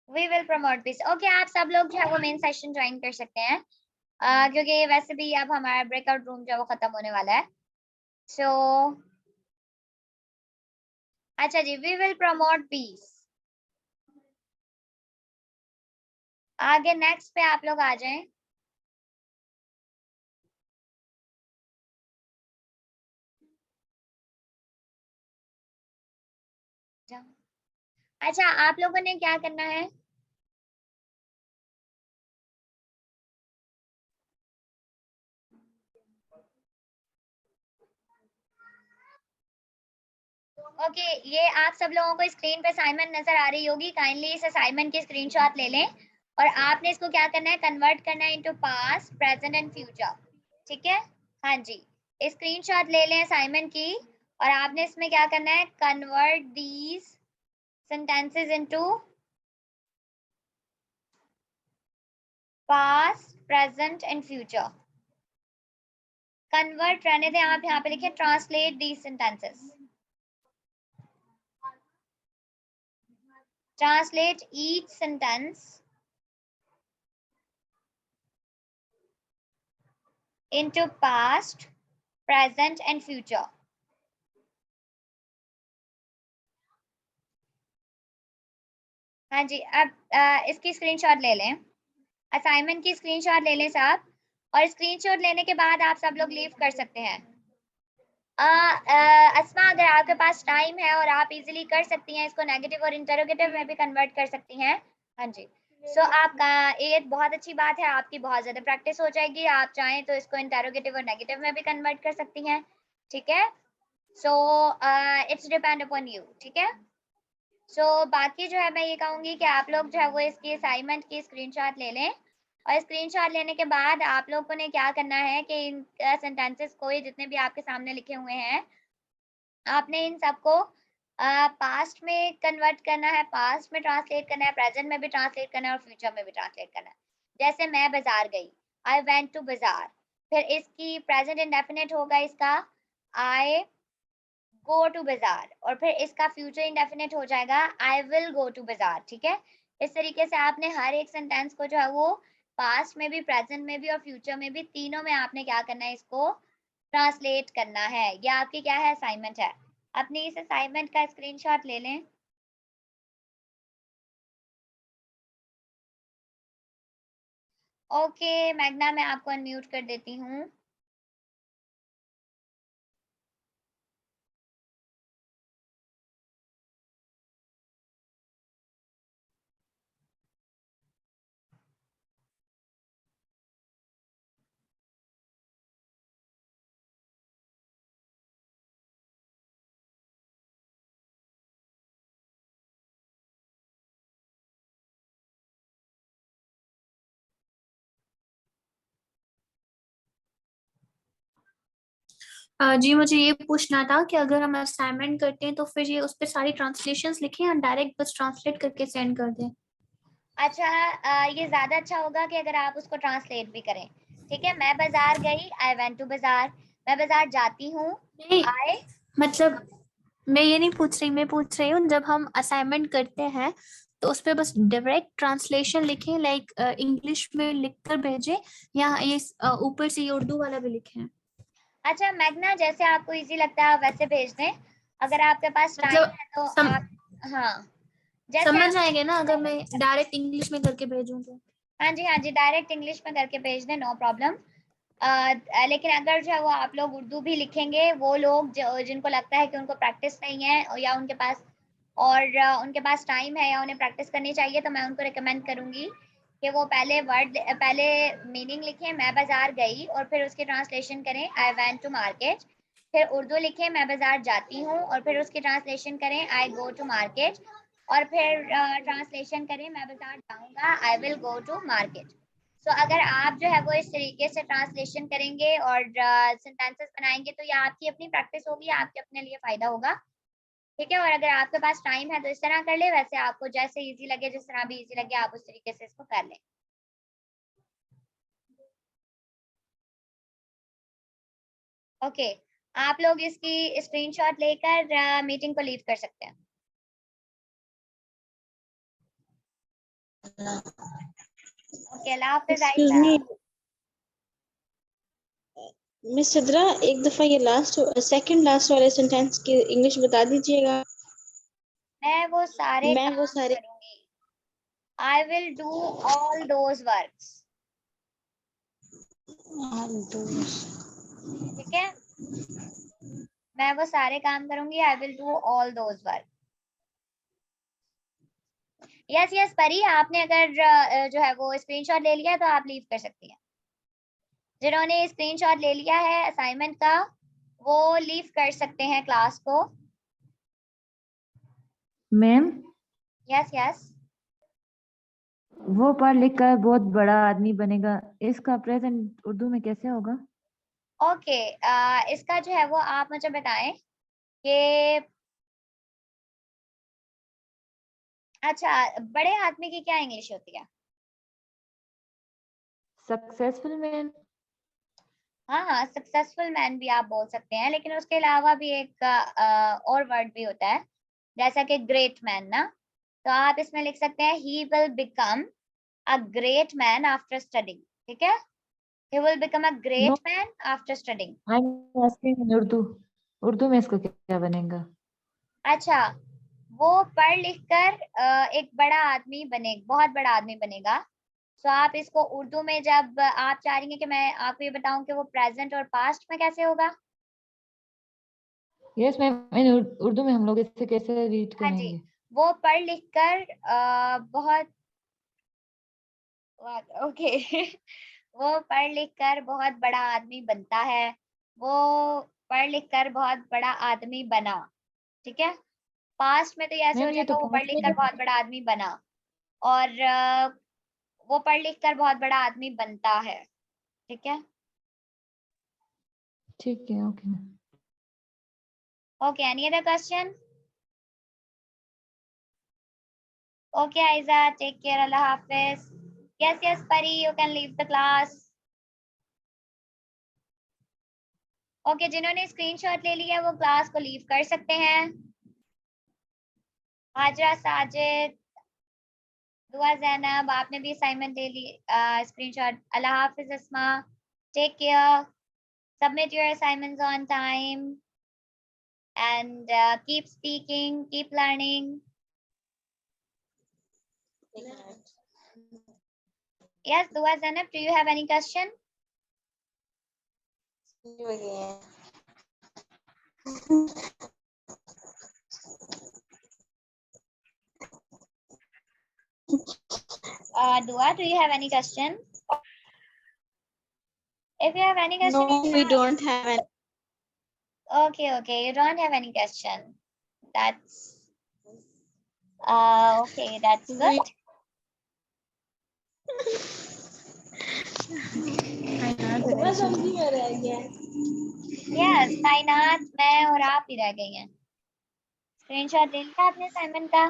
we will promote peace। Okay, आप सब लोग जो है वो मेन सेशन ज्वाइन कर सकते हैं, क्योंकि वैसे भी अब हमारा ब्रेकआउट रूम जो है वो खत्म होने वाला है। सो अच्छा जी, वी विल प्रमोट पीस। आगे नेक्स्ट पे आप लोग आ जाएं। अच्छा, आप लोगों ने क्या करना है, ओके, ये आप सब लोगों को स्क्रीन पे असाइनमेंट नजर आ रही होगी। काइंडली इस असाइनमेंट की स्क्रीनशॉट ले लें और आपने इसको क्या करना है, कन्वर्ट करना है into past, present and future. ठीक है, हाँ जी, स्क्रीनशॉट ले लें असाइनमेंट की और आपने इसमें क्या करना है, convert these sentences into past, present and future. Convert रहने दें, आप यहाँ पे लिखे translate these sentences. Translate each sentence into past, present and future. हाँ जी, अब इसकी स्क्रीनशॉट ले लें, असाइनमेंट की स्क्रीनशॉट ले लें साहब, और स्क्रीनशॉट लेने के बाद आप सब लोग लीव कर सकते हैं। अस्मा, अगर आपके पास टाइम है और आप इजीली कर सकती हैं, इसको नेगेटिव और इंटरोगेटिव में भी कन्वर्ट कर सकती हैं। हाँ जी, सो आपका ये बहुत अच्छी बात है, आपकी बहुत ज़्यादा प्रैक्टिस हो जाएगी। आप चाहें तो इसको इंटरोगेटिव और नेगेटिव में भी कन्वर्ट कर सकती हैं। ठीक है, so it's depend upon you. ठीक है, सो बाकी जो है मैं ये कहूँगी कि आप लोग जो है वो इसकी असाइनमेंट की स्क्रीनशॉट ले लें और स्क्रीनशॉट लेने के बाद आप लोगों ने क्या करना है कि इन सेंटेंसेस को, ये जितने भी आपके सामने लिखे हुए हैं, आपने इन सबको पास्ट में कन्वर्ट करना है, पास्ट में ट्रांसलेट करना है, प्रेजेंट में भी ट्रांसलेट करना है और फ्यूचर में भी ट्रांसलेट करना है। जैसे मैं बाजार गई, आई वेंट टू बाजार, फिर इसकी प्रेजेंट इंडेफिनिट होगा इसका आई गो टू बाजार, और फिर इसका फ्यूचर इंडेफिनिट हो जाएगा आई विल गो टू बाजार। ठीक है, इस तरीके से आपने हर एक सेंटेंस को जो है वो पास्ट में भी, प्रेजेंट में भी और फ्यूचर में भी, तीनों में आपने क्या करना है, इसको ट्रांसलेट करना है। ये आपकी क्या है, असाइनमेंट है। अपनी इस असाइनमेंट का स्क्रीनशॉट ले लें। ओके मैग्ना, मैं आपको अनम्यूट कर देती हूँ। जी मुझे ये पूछना था कि अगर हम असाइनमेंट करते हैं तो फिर ये उस पर सारी ट्रांसलेशंस लिखें या डायरेक्ट बस ट्रांसलेट करके सेंड कर दें? अच्छा, ये ज्यादा अच्छा होगा कि अगर आप उसको ट्रांसलेट भी करें। ठीक है, मैं बाजार गई, आई वेंट टू बाजार, मैं बाजार जाती हूँ, नहीं, आई, मतलब मैं ये नहीं पूछ रही, मैं पूछ रही हूँ जब हम असाइनमेंट करते हैं तो उस पे बस डायरेक्ट ट्रांसलेशन लिखें, लाइक इंग्लिश में लिखकर भेजें, या ये ऊपर से ये उर्दू वाला भी लिखें? अच्छा मैग्ना, जैसे आपको इजी लगता है आप वैसे भेज दें। अगर आपके पास टाइम मतलब है तो सम, आप, हाँ जैसे समझ आप, आएंगे ना अगर मैं डायरेक्ट इंग्लिश में करके भेजूं तो? हाँ जी हाँ जी, डायरेक्ट इंग्लिश में करके भेज दें, नो प्रॉब्लम। लेकिन अगर जो है वो आप लोग उर्दू भी लिखेंगे, वो लोग जिनको लगता है कि उनको प्रैक्टिस नहीं है या उनके पास उनके पास टाइम है या उन्हें प्रैक्टिस करनी चाहिए, तो मैं उनको रिकमेंड करूंगी कि वो पहले मीनिंग लिखें, मैं बाजार गई, और फिर उसकी ट्रांसलेशन करें आई वेंट टू मार्केट। फिर उर्दू लिखें, मैं बाजार जाती हूँ, और फिर उसकी ट्रांसलेशन करें आई गो टू मार्केट, और फिर ट्रांसलेशन करें मैं बाजार जाऊँगा, I will go to market. So अगर आप जो है वो इस तरीके से ट्रांसलेशन करेंगे और सेंटेंसेस बनाएंगे तो ये आपकी अपनी प्रैक्टिस होगी, आपके अपने लिए फायदा होगा। ठीक है, और अगर आपके पास टाइम है तो इस तरह कर ले, वैसे आपको जैसे इजी लगे, जिस तरह भी इजी लगे, आप उस तरीके से इसको कर लें। ओके, आप लोग इसकी स्क्रीनशॉट लेकर मीटिंग को लीड कर सकते हैं। ओके, अल्लाह हाफिज़ एक्सक्यूज आयशा। मी मिस सिद्रा, एक दफा ये सेकंड लास्ट वाले सेंटेंस की इंग्लिश बता दीजिएगा। मैं वो सारे मैं वो काम सारे करूंगी, I will do all those works. ठीक है, मैं वो सारे काम करूंगी, I will do all those work. Yes yes परी, आपने अगर जो है वो स्क्रीनशॉट ले लिया तो आप लीव कर सकती हैं। जिन्होंने स्क्रीनशॉट ले लिया है असाइनमेंट का, वो लीव कर सकते हैं क्लास को। Ma'am yes yes. वो पढ़ लिख कर बहुत बड़ा आदमी बनेगा, इसका प्रेजेंट उर्दू में कैसे होगा? ओके, इसका जो है वो आप मुझे बताएं कि अच्छा, बड़े आदमी की क्या इंग्लिश होती है? Successful man. हाँ हाँ, सक्सेसफुल मैन भी आप बोल सकते हैं, लेकिन उसके अलावा भी एक और वर्ड भी होता है, जैसा कि ग्रेट मैन ना, तो आप इसमें लिख सकते हैं he will become a great man after studying. ठीक है, he will become a great man after studying. I am asking in Urdu, Urdu में इसको क्या बनेगा? अच्छा, वो पढ़ लिख कर एक बड़ा आदमी बने, बहुत बड़ा आदमी बनेगा। तो आप इसको उर्दू में, जब आप चाह रही हैं कि मैं आपको ये बताऊं कि वो प्रेजेंट और पास्ट में कैसे होगा? यस मैम, इन उर्दू में हम लोग इसे कैसे रीड हाँ जी, करेंगे? वो पढ़ लिख कर बहुत ओके वो पढ़ लिख कर बहुत बड़ा आदमी बनता है, वो पढ़ लिख कर बहुत बड़ा आदमी बना। ठीक है, पास्ट में तो ऐसे हो मैम ये तो जाएगा वो पढ़ लिख कर पास्ट बहुत बड़ा आदमी बना, और वो पढ़ लिख कर बहुत बड़ा आदमी बनता है। ठीक है, ठीक है, okay ma'am. Okay, any other question? Okay Aiza, take care, अल्लाह हाफिज। Yes yes Pari, you can leave the class. Okay, जिन्होंने स्क्रीनशॉट ले लिया वो क्लास को लीव कर सकते हैं। हाजरा, साजिद, दुआ, जैनब, आपने भी असाइनमेंट ले ली, स्क्रीनशॉट। अल्लाह हाफिज Asma, take care, submit your assignments on time and keep speaking, keep learning. Yes, Dua Zainab, do you have any question? Dua, do you have any question? If you have any question, No, we don't have any. Okay, you don't have any question. That's okay, that's good. Yes, कायनात, मैं और आप ही रह गई हैं। Screenshot ले लिया आपने असाइनमेंट का?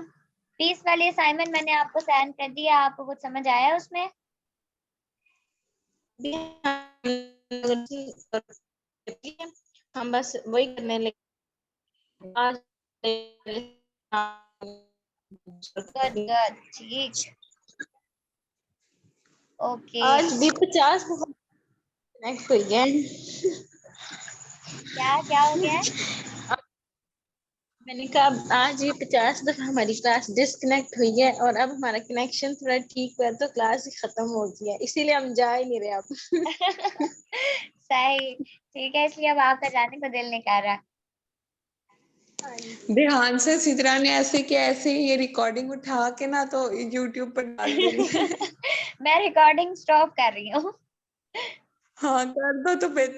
20 वाली असाइनमेंट मैंने आपको सेंड कर दिया, आपको कुछ समझ आया उसमें? हम बस वही करने लगे। गुड, ठीक। ओके, आज भी 50 कनेक्ट हुई है। क्या हो गया है? मैंने कहा आज ये 50 दफा हमारी क्लास डिस्कनेक्ट हुई है, और अब हमारा कनेक्शन थोड़ा ठीक हुआ तो क्लास ही खत्म हो गई है, इसीलिए हम जा ही नहीं रहे अब। सही, ठीक है, इसलिए अब आपका जाने को दिल नहीं कर रहा। ध्यान से सिद्रा ने ऐसे किया, ऐसे ही ये रिकॉर्डिंग उठा के ना तो यूट्यूब पर डाल देनी है। मैं रिकॉर्डिंग स्टॉप कर रही हूँ। हाँ कर दो तो बेहतर।